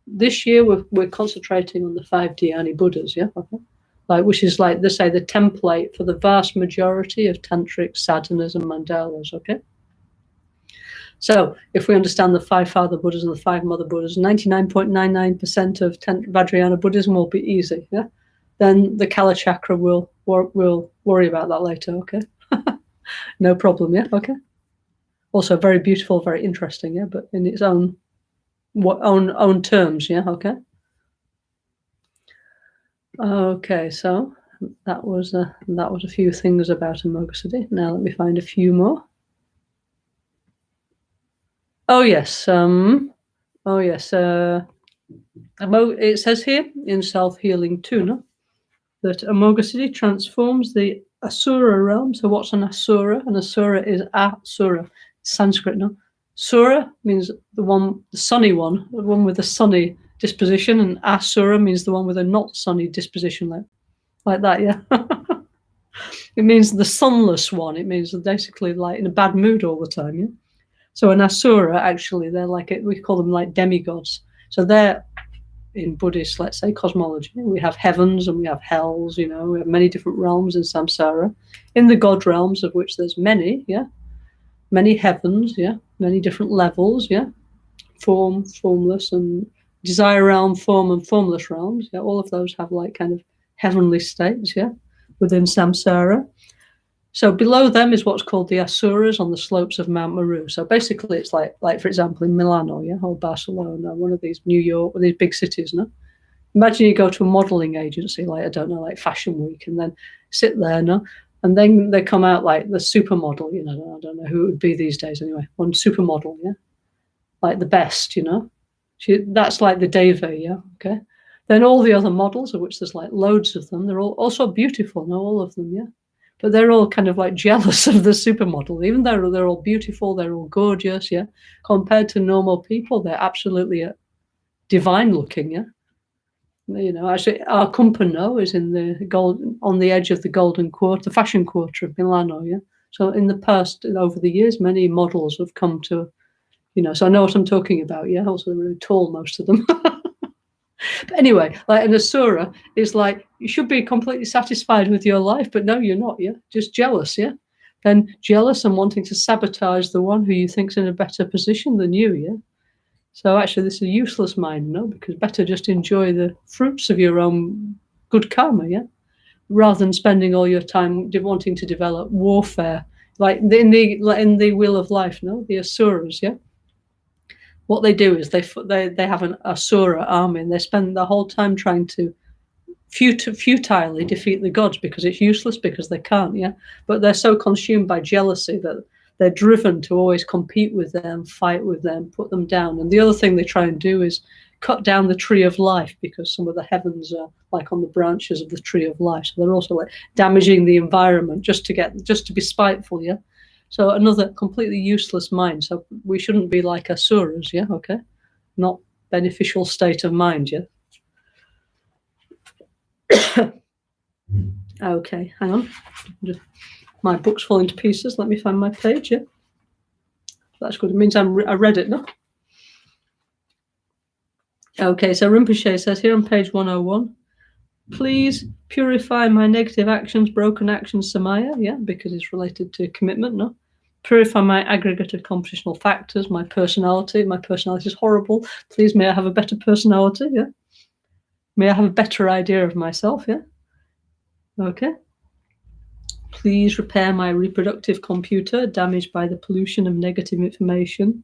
This year we're concentrating on the 5 Dhyani Buddhas, yeah? Okay. Like, which is like, they say, the template for the vast majority of tantric sadhanas and mandalas, okay? So if we understand the 5 Father Buddhas and the 5 Mother Buddhas, 99.99% of Vajrayana Buddhism will be easy, yeah? Then the Kala Chakra will worry about that later, okay? No problem, yeah? Okay. Also very beautiful, very interesting, yeah? But in its own terms, yeah? Okay. Okay, so that was a few things about Amoghasiddhi. Now let me find a few more. Oh yes, it says here in Self-Healing 2, no, that Amoghasiddhi transforms the Asura realm. So what's an Asura? An Asura is Asura, Sanskrit, no? Sura means the sunny one, the one with a sunny disposition, and Asura means the one with a not sunny disposition, like that, yeah. It means the sunless one. It means basically like in a bad mood all the time, yeah. So an Asura, actually, they're like, we call them like demigods. So they're in Buddhist, let's say, cosmology. We have heavens and we have hells, we have many different realms in samsara. In the God realms, of which there's many, many heavens, many different levels, form, formless, and desire realm, form, and formless realms. All of those have like kind of heavenly states, within samsara. So below them is what's called the Asuras on the slopes of Mount Meru. So basically it's like for example, in Milano, or Barcelona, one of these New York, these big cities, no? Imagine you go to a modeling agency, like, I don't know, like Fashion Week, and then sit there, no? And then they come out like the supermodel, I don't know who it would be these days anyway, one supermodel, like the best, that's like the Deva, okay? Then all the other models, of which there's like loads of them, they're all also beautiful, no, all of them, but they're all kind of like jealous of the supermodel, even though they're all beautiful, they're all gorgeous, compared to normal people, they're absolutely divine looking, Actually, our Compano is in on the edge of the Golden Quarter, the fashion quarter of Milano, So in the past, over the years, many models have come to, so I know what I'm talking about, Also, they're really tall, most of them. But anyway, like an Asura is like, you should be completely satisfied with your life, but no, you're not, just jealous, Then jealous and wanting to sabotage the one who you think's in a better position than you, So actually this is a useless mind, no, because better just enjoy the fruits of your own good karma, rather than spending all your time wanting to develop warfare, like in the wheel of life, no, the Asuras, What they do is they have an Asura army, and they spend the whole time trying to futilely defeat the gods, because it's useless, because they can't, But they're so consumed by jealousy that they're driven to always compete with them, fight with them, put them down. And the other thing they try and do is cut down the tree of life, because some of the heavens are like on the branches of the tree of life. So they're also like damaging the environment just to be spiteful, So another completely useless mind. So we shouldn't be like Asuras, okay? Not beneficial state of mind, Okay, hang on. My book's falling to pieces. Let me find my page, That's good. It means I read it, no? Okay, so Rinpoche says here on page 101, please purify my negative actions, broken actions, samaya, because it's related to commitment, no? Purify my aggregate of compositional factors, my personality. My personality is horrible. Please, may I have a better personality, May I have a better idea of myself, Okay. Please repair my reproductive computer damaged by the pollution of negative information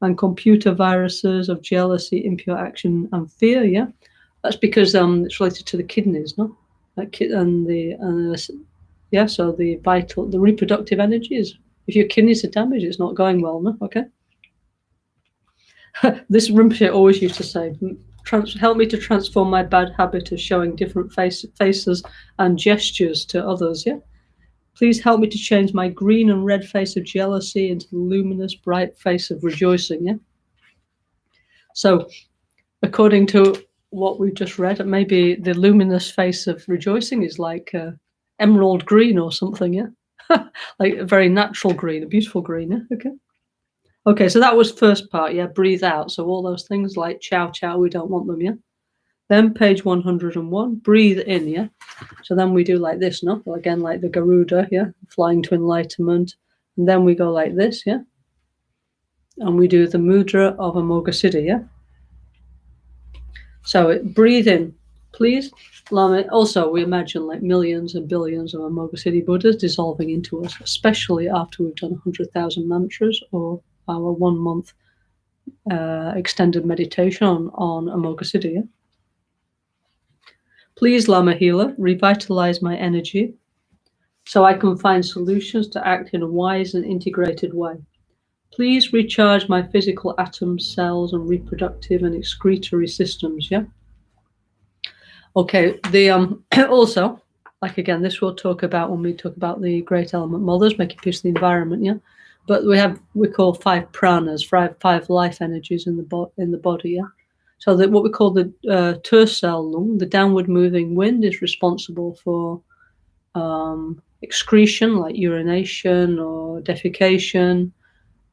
and computer viruses of jealousy, impure action, and fear, That's because it's related to the kidneys, no? And so the reproductive energy is, if your kidneys are damaged, it's not going well, no? Okay. This Rinpoche always used to say, help me to transform my bad habit of showing different faces and gestures to others, Please help me to change my green and red face of jealousy into the luminous, bright face of rejoicing, So, according to what we've just read, maybe the luminous face of rejoicing is like emerald green or something, like a very natural green, a beautiful green, Okay, so that was first part, breathe out. So all those things like chow chow, we don't want them, Then page 101, breathe in, So then we do like this, no? Again, like the Garuda, flying to enlightenment. And then we go like this, And we do the mudra of Amoghasiddhi, So breathe in, please. Lama, also, we imagine like millions and billions of Amoghasiddhi Buddhas dissolving into us, especially after we've done 100,000 mantras or our 1 month extended meditation on Amoghasiddhi, Please, Lama Healer, revitalize my energy so I can find solutions to act in a wise and integrated way. Please recharge my physical atoms, cells, and reproductive and excretory systems, Okay, also, like again, this we'll talk about when we talk about the great element mothers, making peace with the environment, But we call 5 pranas, 5 life energies in the body, So that what we call the Tursel lung, the downward moving wind, is responsible for excretion, like urination or defecation,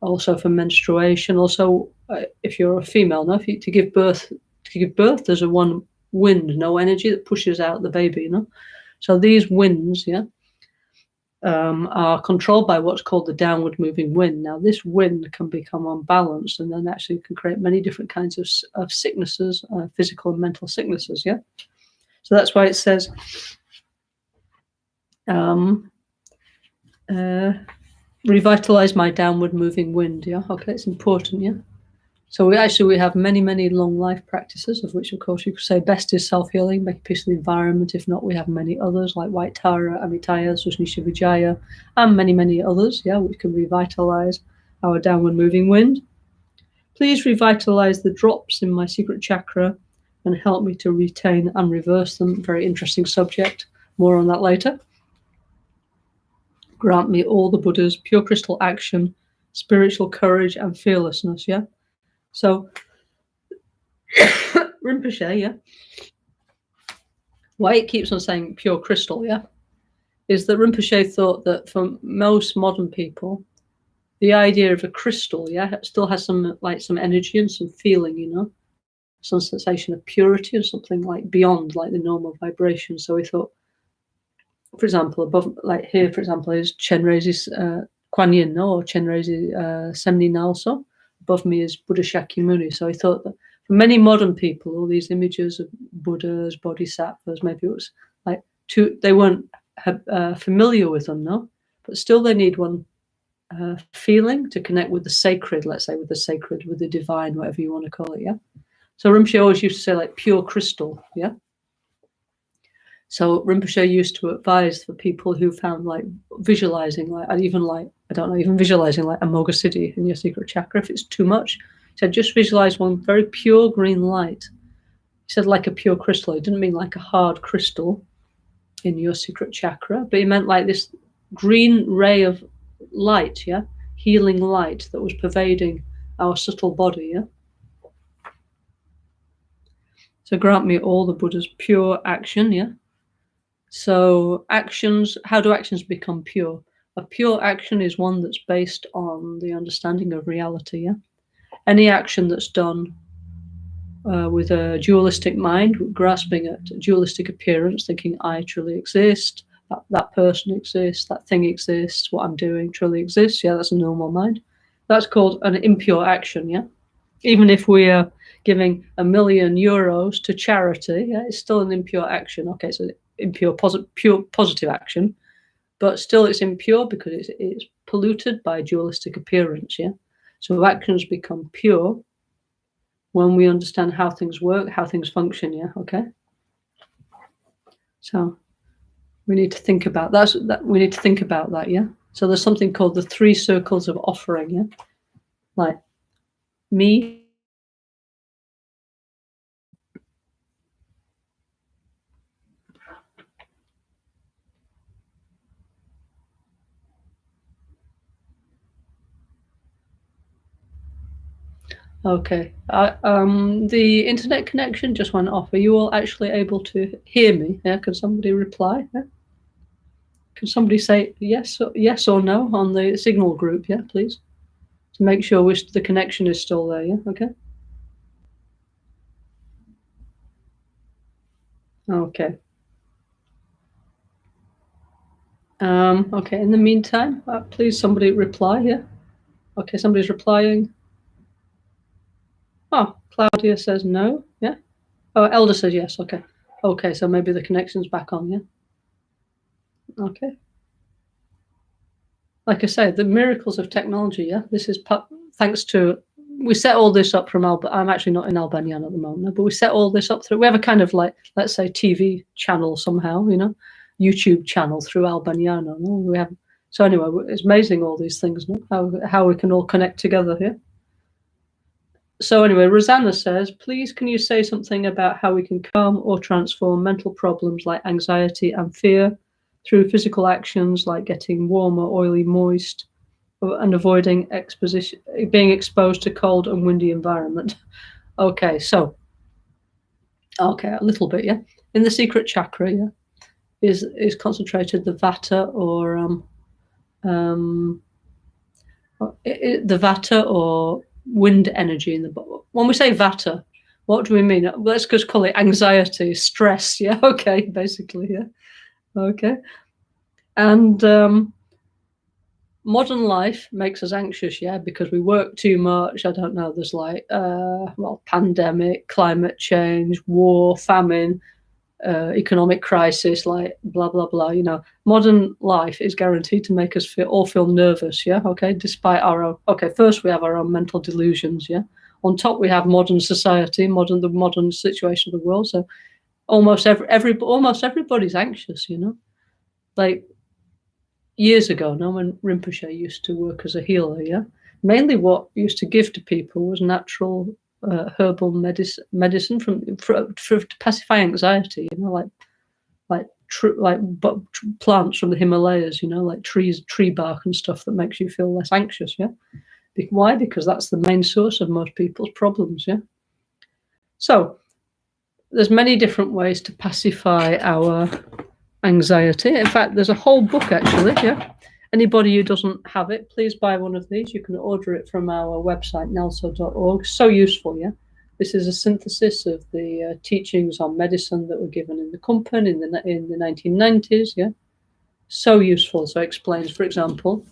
also for menstruation. Also, if you're a female, to give birth to give birth, there's a one wind, no energy, that pushes out the baby, you know. So these winds, yeah, are controlled by what's called the downward moving wind. Now, this wind can become unbalanced and then actually can create many different kinds of sicknesses, physical and mental sicknesses, yeah. So that's why it says, revitalize my downward moving wind, yeah. Okay, it's important, yeah. So we have many long life practices, of which, of course, you could say best is self-healing, make peace with the environment. If not, we have many others like White Tara, Amitaya, Susnisha Vijaya, and many others, yeah, which can revitalize our downward moving wind. Please revitalize the drops in my secret chakra and help me to retain and reverse them. Very interesting subject. More on that later. Grant me all the Buddha's pure crystal action, spiritual courage, and fearlessness, yeah? So, Rinpoche, yeah, why it keeps on saying pure crystal, yeah, is that Rinpoche thought that for most modern people, the idea of a crystal, yeah, still has some energy and some feeling, you know, some sensation of purity and something like beyond like the normal vibration. So we thought, for example, above, like here, for example, is Chenrezi's Kuan Yin, no, or Chenrezi Semni NgalSo. Above me is Buddha Shakyamuni. So I thought that for many modern people, all these images of Buddhas, bodhisattvas, maybe it was like they weren't familiar with them, no, but still they need one feeling to connect with the sacred, let's say with the sacred, with the divine, whatever you want to call it, yeah. So Rinpoche always used to say like pure crystal, yeah. So Rinpoche used to advise for people who found like visualizing, like, and even like, I don't know, even visualizing like Amoghasiddhi in your secret chakra, if it's too much, he said just visualize one very pure green light. He said like a pure crystal. It didn't mean like a hard crystal in your secret chakra, but he meant like this green ray of light, yeah, healing light that was pervading our subtle body, yeah. So grant me all the Buddha's pure action, yeah. So actions, how do actions become pure? A pure action is one that's based on the understanding of reality, yeah. Any action that's done with a dualistic mind, grasping at dualistic appearance, thinking I truly exist, that person exists, that thing exists, what I'm doing truly exists, yeah, that's a normal mind. That's called an impure action, yeah. Even if we are giving €1 million to charity, yeah, it's still an impure action. Okay, so impure, pure positive action, but still it's impure because it's polluted by dualistic appearance, yeah. So actions become pure when we understand how things work, how things function, yeah. Okay. So we need to think about that. We need to think about that, yeah. So there's something called the 3 circles of offering, yeah. Like me. Okay. The internet connection just went off. Are you all actually able to hear me? Yeah. Can somebody reply? Yeah? Can somebody say yes or no on the signal group? Yeah, please. To make sure the connection is still there. Yeah. Okay. Okay. Okay. In the meantime, please somebody reply. Yeah. Okay. Somebody's replying. Oh, Claudia says no. Yeah. Oh, Elder says yes. Okay. Okay. So maybe the connection's back on. Yeah. Okay. Like I say, the miracles of technology. Yeah. This is thanks to, we set all this up from I'm actually not in Albanian at the moment, but we set all this up through, we have a kind of like, let's say TV channel somehow, you know, YouTube channel through Albaniano. No? We have, so anyway, it's amazing all these things, no? How we can all connect together here. So anyway, Rosanna says, please can you say something about how we can calm or transform mental problems like anxiety and fear through physical actions like getting warmer, oily, moist, and avoiding being exposed to cold and windy environment. Okay, so, okay, a little bit, yeah. In the secret chakra, yeah, is concentrated the vata or the vata or wind energy in the body. When we say vata, What do we mean? Let's just call it anxiety, stress. Yeah, okay, basically, yeah, okay. And modern life makes us anxious, yeah, because we work too much. I don't know. There's like, well, pandemic, climate change, war, famine, economic crisis, like blah blah blah. You know, modern life is guaranteed to make us feel nervous. Yeah, okay. Despite our own, okay. First, we have our own mental delusions. Yeah. On top, we have modern society, the modern situation of the world. So almost almost everybody's anxious. You know, like years ago, now when Rinpoche used to work as a healer, yeah, mainly what used to give to people was natural herbal medicine to pacify anxiety. You know, like plants from the Himalayas. You know, like tree bark and stuff that makes you feel less anxious. Yeah, why? Because that's the main source of most people's problems. Yeah. So there's many different ways to pacify our anxiety. In fact, there's a whole book actually. Yeah. Anybody who doesn't have it, please buy one of these. You can order it from our website, ngalso.org. So useful, yeah. This is a synthesis of the teachings on medicine that were given in the Kumpan in the 1990s, yeah. So useful. So it explains, for example,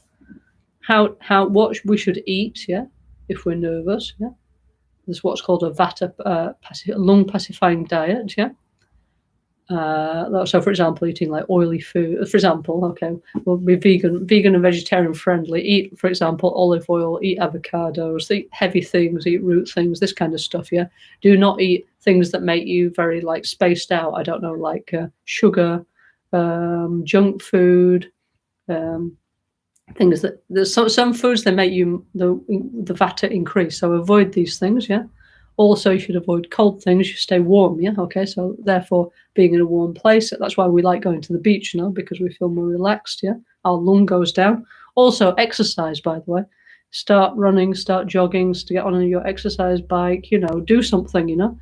what we should eat, yeah, if we're nervous, yeah. There's what's called a vata lung pacifying diet, yeah. So, for example, eating like oily food. For example, okay, we'll be vegan and vegetarian friendly. Eat, for example, olive oil. Eat avocados. Eat heavy things. Eat root things. This kind of stuff. Yeah. Do not eat things that make you very like spaced out. I don't know, like sugar, junk food, things that there's some foods that make you the vata increase. So avoid these things. Yeah. Also, you should avoid cold things. You stay warm, yeah? Okay, so therefore, being in a warm place, that's why we like going to the beach, you know, because we feel more relaxed, yeah? Our lung goes down. Also, exercise, by the way. Start running, start jogging, to get on your exercise bike, you know, do something, you know.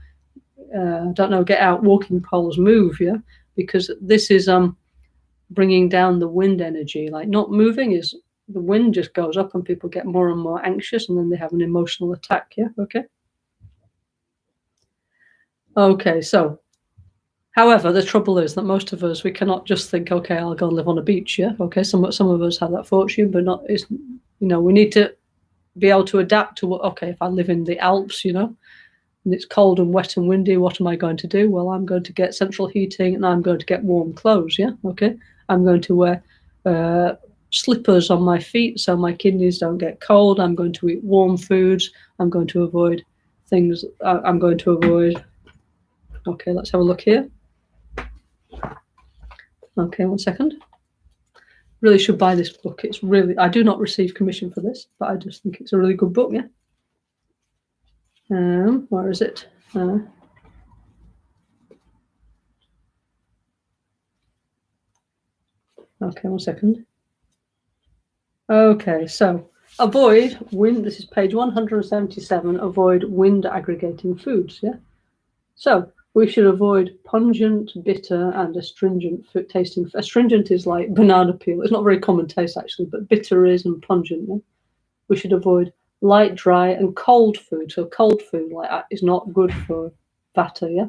Don't know, get out, walking poles, move, yeah? Because this is bringing down the wind energy. Like not moving is, the wind just goes up and people get more and more anxious and then they have an emotional attack, yeah? Okay. Okay, so, however, the trouble is that most of us, we cannot just think, okay, I'll go and live on a beach, yeah? Okay, some of us have that fortune, but not, it's, you know, we need to be able to adapt to what, okay, if I live in the Alps, you know, and it's cold and wet and windy, what am I going to do? Well, I'm going to get central heating and I'm going to get warm clothes, yeah? Okay, I'm going to wear slippers on my feet so my kidneys don't get cold. I'm going to eat warm foods. I'm going to avoid things, I'm going to avoid... Okay, let's have a look here. Okay, 1 second. Really should buy this book. It's really, I do not receive commission for this, but I just think it's a really good book, yeah. Where is it? Okay, 1 second. Okay, so avoid wind. This is page 177. Avoid wind aggregating foods, yeah. So we should avoid pungent, bitter, and astringent tasting. Astringent is like banana peel. It's not very common taste actually, but bitter is, and pungent. Yeah? We should avoid light, dry, and cold food. So cold food like that is not good for vata. Yeah.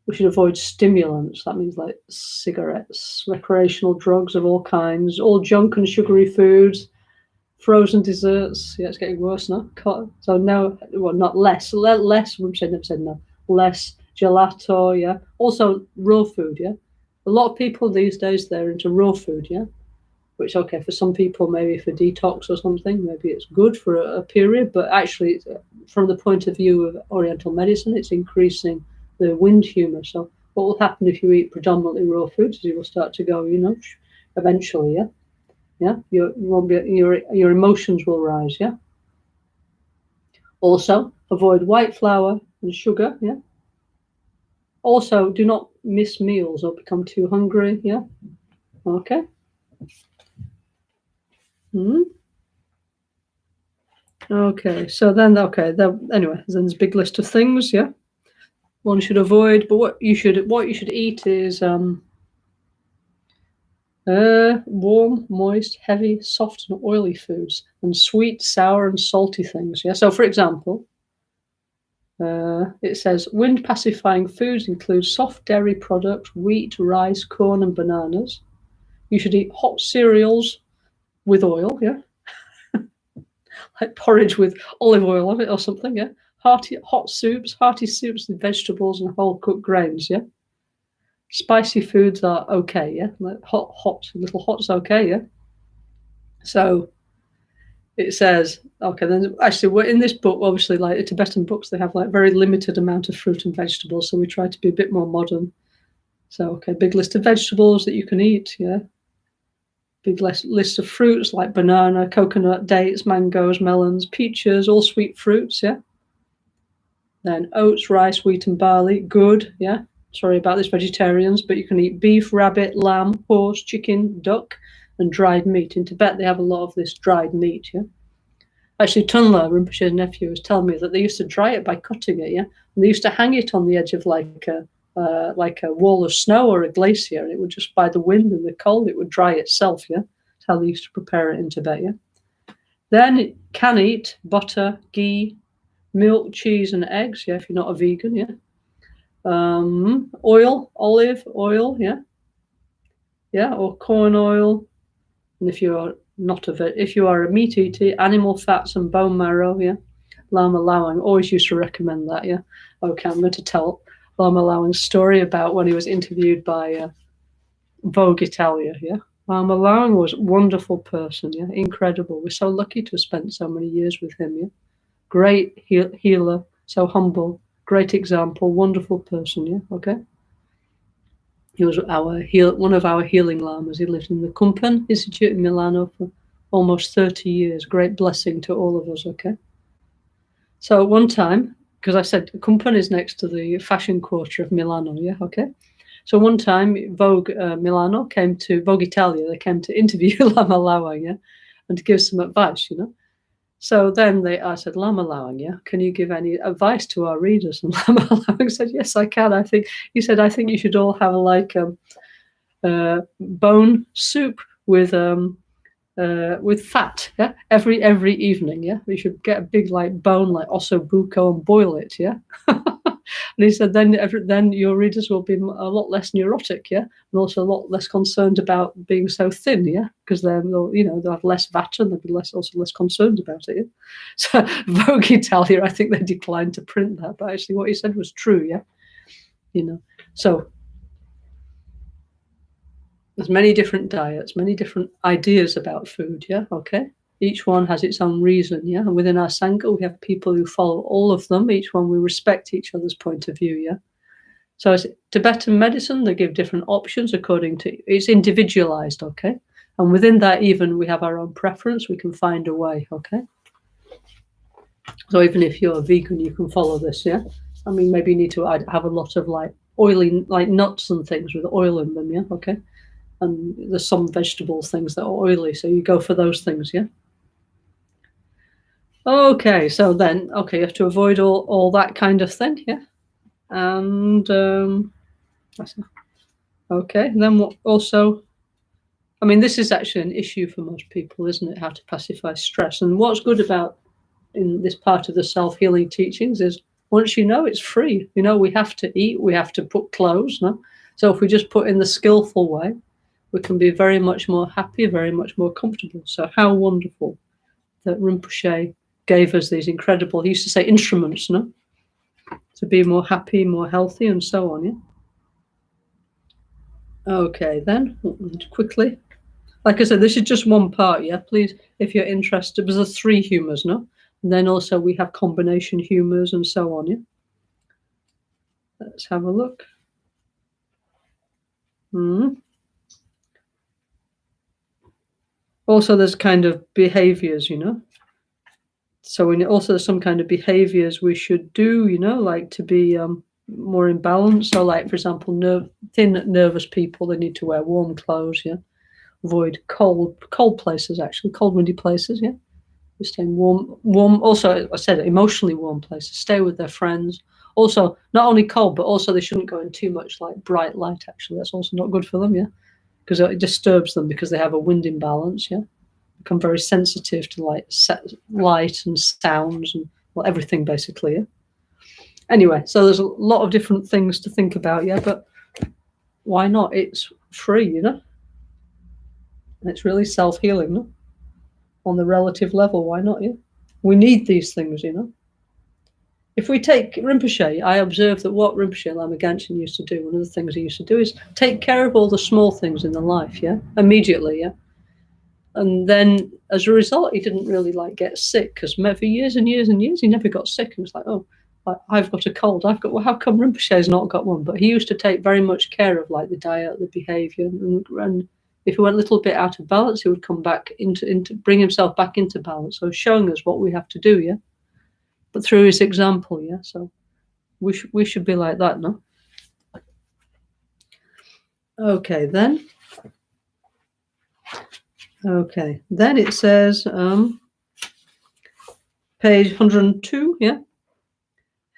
We should avoid stimulants. That means like cigarettes, recreational drugs of all kinds, all junk and sugary foods, frozen desserts. Yeah, it's getting worse now. So no, well, not less. Less. We've never said no. Less gelato, yeah. Also raw food, yeah. A lot of people these days, they're into raw food, yeah. Which, okay, for some people, maybe for detox or something, maybe it's good for a period, but actually, from the point of view of Oriental medicine, it's increasing the wind humor. So what will happen if you eat predominantly raw foods is you will start to go, you know, eventually, yeah. Yeah, your emotions will rise, yeah. Also, avoid white flour and sugar, yeah. Also, do not miss meals or become too hungry, yeah. Okay. Okay, so then, anyway, then there's a big list of things, yeah. One should avoid, but what you should eat is warm, moist, heavy, soft, and oily foods, and sweet, sour, and salty things. Yeah. So, for example, It says wind pacifying foods include soft dairy products, wheat, rice, corn, and bananas. You should eat hot cereals with oil, yeah, like porridge with olive oil on it or something, yeah. Hearty soups with vegetables and whole cooked grains, yeah. Spicy foods are okay, yeah. Like little hot's okay, yeah. So it says, okay, then actually we're in this book, obviously, like Tibetan books, they have like very limited amount of fruit and vegetables, so we try to be a bit more modern. So, okay, big list of vegetables that you can eat, yeah. Big list of fruits like banana, coconut, dates, mangoes, melons, peaches, all sweet fruits, yeah. Then oats, rice, wheat, and barley, good, yeah. Sorry about this, vegetarians, but you can eat beef, rabbit, lamb, horse, chicken, duck, and dried meat. In Tibet, they have a lot of this dried meat, yeah. Actually, Tunla, Rinpoche's nephew, was telling me that they used to dry it by cutting it, yeah. And they used to hang it on the edge of like a wall of snow or a glacier, and it would just, by the wind and the cold, it would dry itself, yeah. That's how they used to prepare it in Tibet, yeah. Then it can eat butter, ghee, milk, cheese, and eggs, yeah, if you're not a vegan, yeah. Oil, olive oil, yeah. Yeah, or corn oil. And if you are a meat eater, animal fats and bone marrow, yeah. Lama Lawang always used to recommend that, yeah. Okay, I'm going to tell Lama Lawang's story about when he was interviewed by Vogue Italia, yeah. Lama Lawang was a wonderful person, yeah, incredible. We're so lucky to have spent so many years with him, yeah. Great healer, so humble, great example, wonderful person, yeah, okay. He was one of our healing lamas. He lived in the Kumpan Institute in Milano for almost 30 years. Great blessing to all of us, okay? So one time, because I said Kumpan is next to the fashion quarter of Milano, yeah, okay? So one time, Vogue Italia, they came to interview Lama Lawang, yeah, and to give some advice, you know? So then I said, Lama Lawang, yeah, can you give any advice to our readers? And Lama Lawang said, yes, I can. I think you should all have like bone soup with fat, yeah, every evening, yeah. We should get a big like bone like osso buco and boil it, yeah. And he said, then your readers will be a lot less neurotic, yeah, and also a lot less concerned about being so thin, yeah, because they'll have less vata and they'll be less concerned about it. Yeah? So Vogue Italia, I think they declined to print that, but actually what he said was true, yeah, you know. So there's many different diets, many different ideas about food, yeah, okay. Each one has its own reason, yeah. And within our Sangha, we have people who follow all of them. Each one, we respect each other's point of view, yeah. So as Tibetan medicine, they give different options according to, it's individualized, okay. And within that, even we have our own preference. We can find a way, okay. So even if you're a vegan, you can follow this, yeah. I mean, maybe you need to have a lot of like oily, like nuts and things with oil in them, yeah, okay. And there's some vegetable things that are oily, so you go for those things, yeah. Okay, so then, you have to avoid all that kind of thing, yeah. And okay, then what also, I mean, this is actually an issue for most people, isn't it? How to pacify stress. And what's good about in this part of the self-healing teachings is once you know, it's free. You know, we have to eat, we have to put clothes, no? So if we just put in the skillful way, we can be very much more happy, very much more comfortable. So how wonderful that Rinpoche gave us these incredible, he used to say instruments, no? To be more happy, more healthy, and so on, yeah? Okay, then, quickly. Like I said, this is just one part, yeah? Please, if you're interested, because there's 3 humours, no? And then also we have combination humours and so on, yeah? Let's have a look. Also, there's kind of behaviours, you know? So also there's some kind of behaviors we should do, you know, like to be more in balance. So like, for example, thin, nervous people, they need to wear warm clothes, yeah. Avoid cold places, actually, cold, windy places, yeah. Stay warm. Also, I said emotionally warm places. Stay with their friends. Also, not only cold, but also they shouldn't go in too much like bright light, actually. That's also not good for them, yeah. Because it disturbs them because they have a wind imbalance, yeah. Become very sensitive to light and sounds and everything basically, yeah? Anyway, so there's a lot of different things to think about, yeah, but why not? It's free, you know? And it's really self-healing, no? On the relative level, why not, yeah? We need these things, you know? If we take Rinpoche, I observed that what Rinpoche Lama Gangchen used to do, one of the things he used to do is take care of all the small things in the life, yeah? Immediately, yeah? And then as a result, he didn't really like get sick, because for years and years and years, he never got sick. And it's like, oh, I've got a cold. Well, how come Rinpoche's not got one? But he used to take very much care of like the diet, the behavior, and if he went a little bit out of balance, he would come back into bring himself back into balance. So showing us what we have to do, yeah. But through his example, yeah. So we should be like that, no? Okay, then. Okay, then it says, page 102, yeah.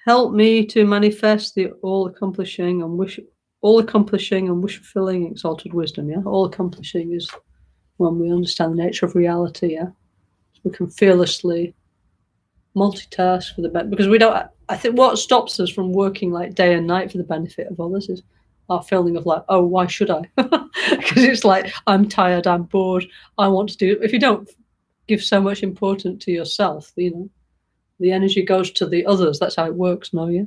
Help me to manifest the all-accomplishing and wish-fulfilling exalted wisdom, yeah. All-accomplishing is when we understand the nature of reality, yeah. We can fearlessly multitask for the benefit, because we don't. I think what stops us from working like day and night for the benefit of others is our feeling of like, oh, why should I? Because it's like, I'm tired, I'm bored, I want to do it. If you don't give so much importance to yourself, you know, the energy goes to the others. That's how it works now, yeah.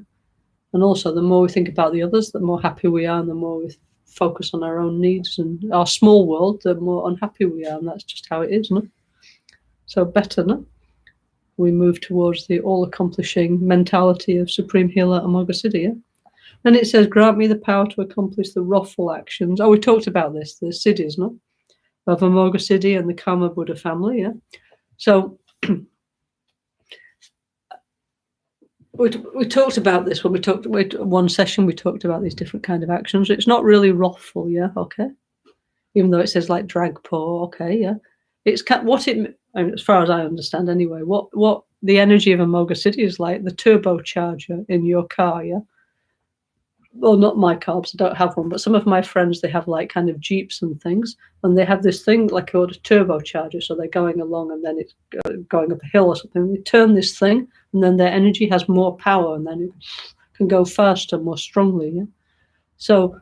And also, the more we think about the others, the more happy we are, and the more we focus on our own needs and our small world, the more unhappy we are. And that's just how it is, no? So better, no? We move towards the all-accomplishing mentality of Supreme Healer Amoghasiddhi, yeah? Then it says, grant me the power to accomplish the wrathful actions. Oh, we talked about this, the siddhis, no? Of Amoghasiddhi and the Karma Buddha family, yeah? So we talked about this when one session, we talked about these different kind of actions. It's not really wrathful, yeah, okay? Even though it says like drag paw, okay, yeah. It's what it, I mean, as far as I understand anyway, what the energy of Amoghasiddhi is like the turbocharger in your car, yeah? Well, not my car, because I don't have one, but some of my friends, they have like kind of Jeeps and things, and they have this thing like called a turbocharger. So they're going along and then it's going up a hill or something. They turn this thing, and then their energy has more power, and then it can go faster, more strongly. Yeah. So,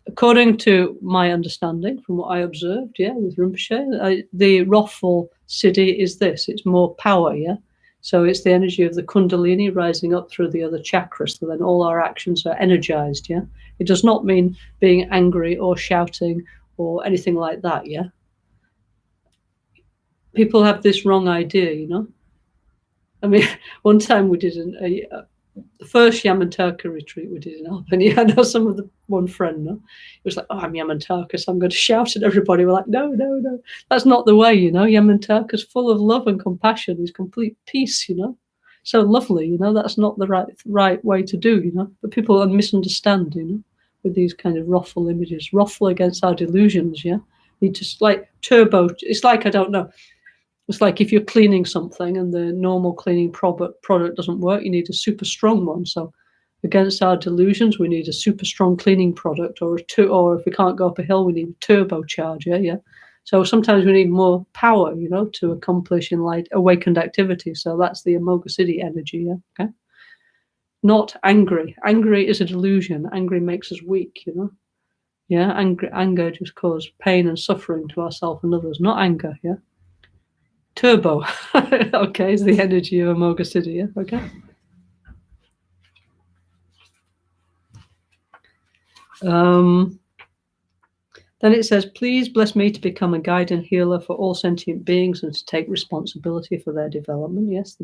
according to my understanding, from what I observed, yeah, with Rinpoche, the wrathful siddhi is this: it's more power, yeah. So it's the energy of the Kundalini rising up through the other chakras. So then all our actions are energized, yeah? It does not mean being angry or shouting or anything like that, yeah? People have this wrong idea, you know? I mean, one time we did the first Yamantaka retreat we did in Albany. I know some of one friend, no? It was like, oh, I'm Yamantaka, so I'm going to shout at everybody. We're like, no. That's not the way, you know. Yamantaka's full of love and compassion. He's complete peace, you know. So lovely, you know. That's not the right way to do, you know. But people misunderstand, you know, with these kind of wrathful images. Wrathful against our delusions, yeah. You just like turbo. It's like, I don't know. It's like if you're cleaning something and the normal cleaning product doesn't work, you need a super strong one. So against our delusions, we need a super strong cleaning product, or if we can't go up a hill, we need a turbocharger. Yeah. So sometimes we need more power, you know, to accomplish enlightened awakened activity. So that's the Amoghasiddhi energy. Yeah. Okay. Not angry. Angry is a delusion. Angry makes us weak, you know. Yeah. Anger just causes pain and suffering to ourselves and others. Not anger. Yeah. Turbo, okay, is the energy of Amoghasiddhi, yeah? Okay. Then it says, please bless me to become a guide and healer for all sentient beings and to take responsibility for their development. Yes, the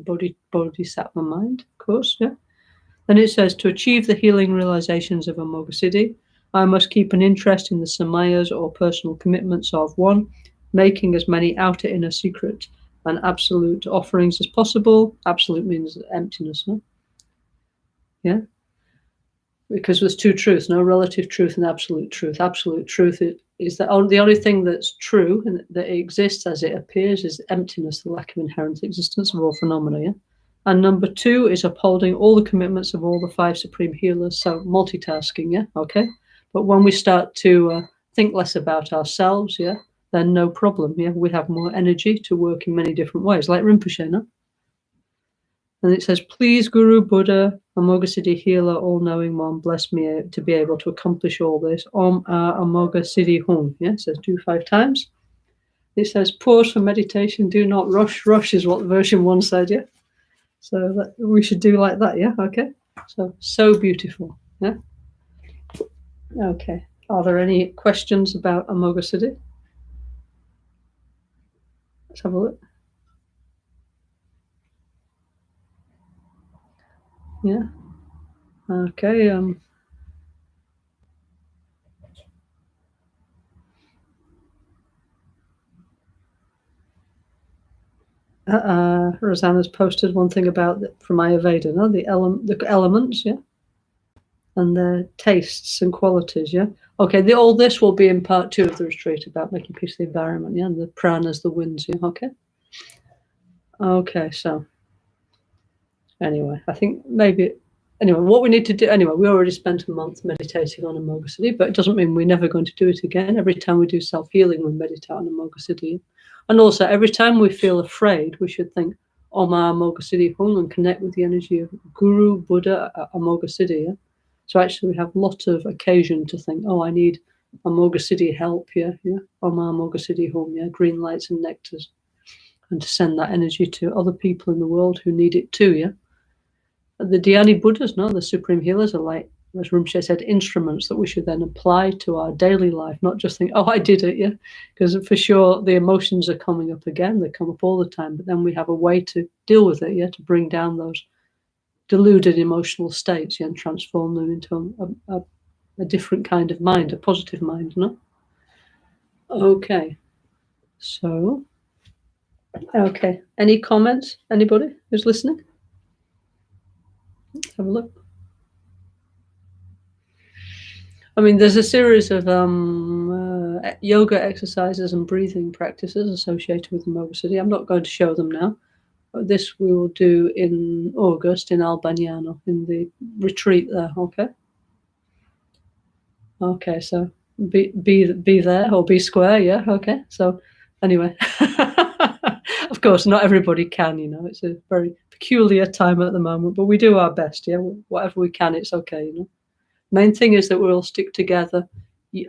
Bodhisattva mind, of course, yeah. Then it says, to achieve the healing realizations of Amoghasiddhi, I must keep an interest in the samayas or personal commitments of 1, making as many outer inner secret and absolute offerings as possible. Absolute means emptiness, no? Yeah? Because there's two truths, no relative truth and absolute truth. Absolute truth is the only thing that's true and that exists as it appears is emptiness, the lack of inherent existence of all phenomena, yeah? And number 2 is upholding all the commitments of all the 5 supreme healers, so multitasking, yeah? Okay? But when we start to think less about ourselves, yeah, then no problem. Yeah, we have more energy to work in many different ways, like Rinpoche, no? And it says, please, Guru Buddha, Amoghasiddhi healer, all-knowing one, bless me to be able to accomplish all this. Om Amoghasiddhi Hum. Yeah, it says do 5 times. It says, pause for meditation, do not rush. Rush is what version 1 said, yeah? So we should do like that, yeah? Okay. So beautiful, yeah? Okay. Are there any questions about Amoghasiddhi? Let's have a look. Yeah. Okay. Rosanna's posted one thing about from Ayurveda, no? The elements, yeah? And their tastes and qualities, yeah? Okay, all this will be in part 2 of the retreat about making peace of the environment, yeah? And the pranas, the winds, yeah? Okay? Okay, so anyway, I think maybe... Anyway, what we need to do... Anyway, we already spent a month meditating on Amoghasiddhi, but it doesn't mean we're never going to do it again. Every time we do self-healing, we meditate on Amoghasiddhi. And also, every time we feel afraid, we should think, Om Amoghasiddhi Hum, and connect with the energy of Guru, Buddha, Amoghasiddhi, yeah? So actually, we have a lot of occasion to think, oh, I need Amoghasiddhi help, yeah? Om Amoghasiddhi Hum, yeah? Green lights and nectars. And to send that energy to other people in the world who need it too, yeah? The Dhyani Buddhas, no, the Supreme Healers are like, as Rinpoche said, instruments that we should then apply to our daily life, not just think, oh, I did it, yeah? Because for sure, the emotions are coming up again. They come up all the time, but then we have a way to deal with it, yeah, to bring down those deluded emotional states, yeah, and transform them into a different kind of mind, a positive mind, no? Okay. So, okay. Any comments? Anybody who's listening? Let's have a look. I mean, there's a series of yoga exercises and breathing practices associated with Amoghasiddhi. I'm not going to show them now. This we will do in August in Albagnano, in the retreat there, okay? Okay, so be there or be square, yeah, okay? So anyway, of course, not everybody can, it's a very peculiar time at the moment, but we do our best, yeah? Whatever we can, it's okay, Main thing is that we all stick together,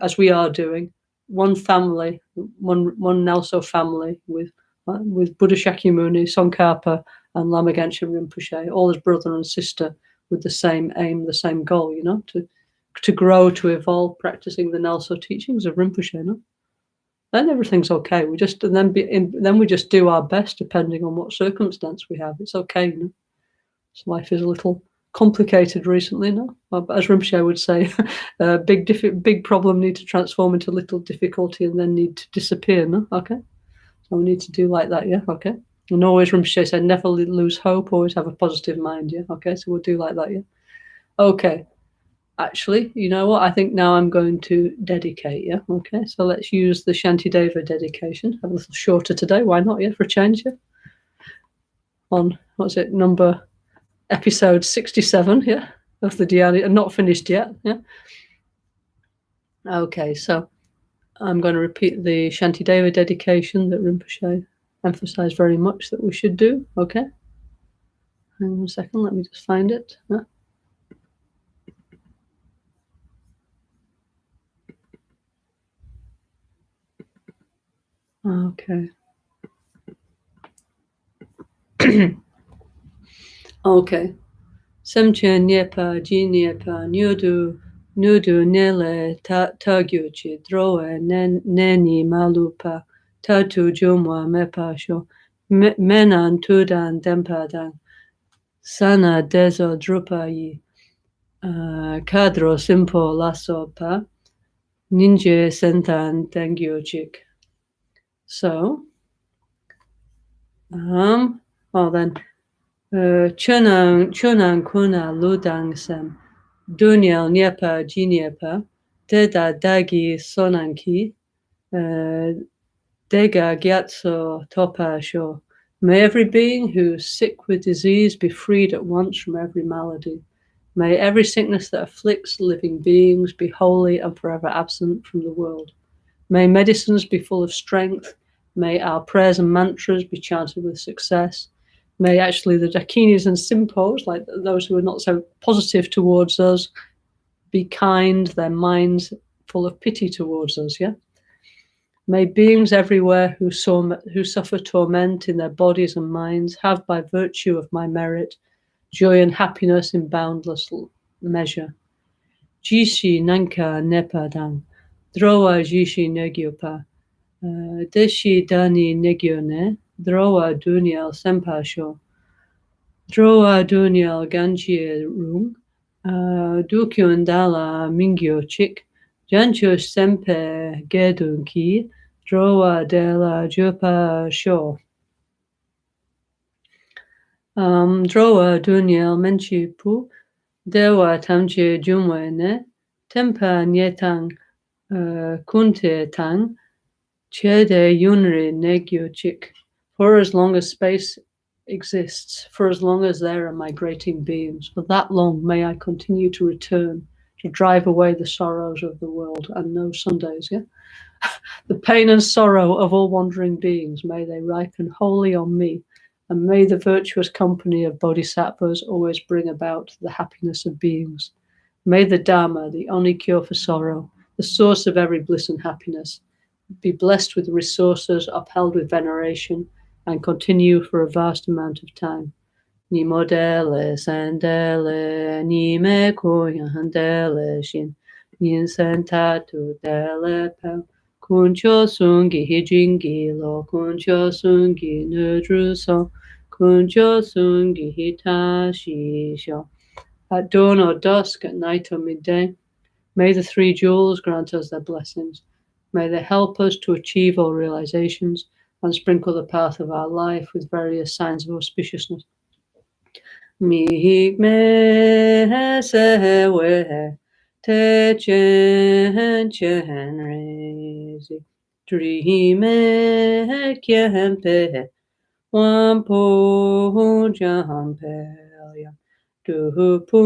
as we are doing, one family, one NgalSo family with Buddha Shakyamuni, Tsongkhapa, and Lama Rinpoche, all as brother and sister with the same aim, the same goal, to grow, to evolve, practicing the NgalSo teachings of Rinpoche, Then everything's okay. We just do our best depending on what circumstance we have. It's okay, So life is a little complicated recently, no? But as Rinpoche would say, big problem need to transform into little difficulty and then need to disappear, no? Okay? So we need to do like that, yeah? Okay? And always Rinpoche said, never lose hope, always have a positive mind, yeah? Okay? So we'll do like that, yeah? Okay. Actually, you know what? I think now I'm going to dedicate, yeah? Okay? So let's use the Shantideva dedication. Have a little shorter today. Why not, yeah? For a change, yeah? On, what's it, episode 67, yeah, of the Dhyani, and not finished yet, yeah. Okay, so I'm going to repeat the Shantideva dedication that Rinpoche emphasized very much that we should do, okay? Hang on a second, let me just find it. Yeah. Okay. Okay. Semche Nyepa, Ji Nyepa, Nudu Nele, Tagyuchi, Droe, Neni Malupa, Tatu Jumwa Mepa Sho, Menan Tudan Dempadang, Sana Dezo Drupayi, Kadro Simpo Lasopa, Ninje Sentan Tengyuchik. So, then Chunang Kuna Ludang Sem, Dunyal Nyepa Jiniepa, Deda Dagi Sonanki, Dega Gyatso Topa Sho. May every being who is sick with disease be freed at once from every malady. May every sickness that afflicts living beings be wholly and forever absent from the world. May medicines be full of strength. May our prayers and mantras be chanted with success. May actually the Dakinis and Simpos, like those who are not so positive towards us, be kind, their minds full of pity towards us, yeah? May beings everywhere who suffer torment in their bodies and minds have, by virtue of my merit, joy and happiness in boundless measure. Jishi nanka nepadang, drowa jishi negyopa, deshi daniegyone, drowa dunial sempasho, drowa dunial ganjie rung, dukyun dala mingyo chik, jancho sempe gedunki, drowa dela jupa sho. Drowa dunial menchi pu, dewa tamche jumwene, tempa nyetang kunte tang, chede yunri negyo chik. For as long as space exists, for as long as there are migrating beings, for that long may I continue to return, to drive away the sorrows of the world, and no Sundays, yeah? The pain and sorrow of all wandering beings, may they ripen wholly on me, and may the virtuous company of bodhisattvas always bring about the happiness of beings. May the Dharma, the only cure for sorrow, the source of every bliss and happiness, be blessed with resources, upheld with veneration, and continue for a vast amount of time. Ni modele sandele, ni me koyandele shin, ni sentatu dele pel, kuncho sungi hijingi lo, kuncho sungi nudruso, kuncho sungi hitashi sho. At dawn or dusk, at night or midday, may the three jewels grant us their blessings. May they help us to achieve all realizations and sprinkle the path of our life with various signs of auspiciousness. Mi me se we te chen chen rezi dream kempe wampo jampelia du pu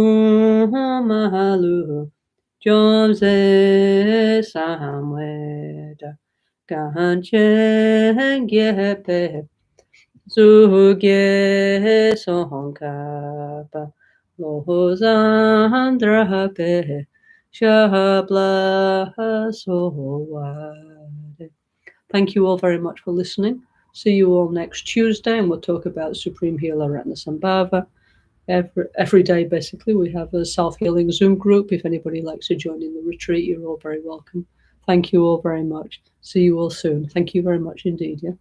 mahalu jomze samweda ganchen gepe Zuge sonkapa lohozandrape shabla sowade. Thank you all very much for listening. See you all next Tuesday, and we'll talk about Supreme Healer Ratnasambhava. Every day, basically, we have a self-healing Zoom group. If anybody likes to join in the retreat, you're all very welcome. Thank you all very much. See you all soon. Thank you very much indeed. Yeah.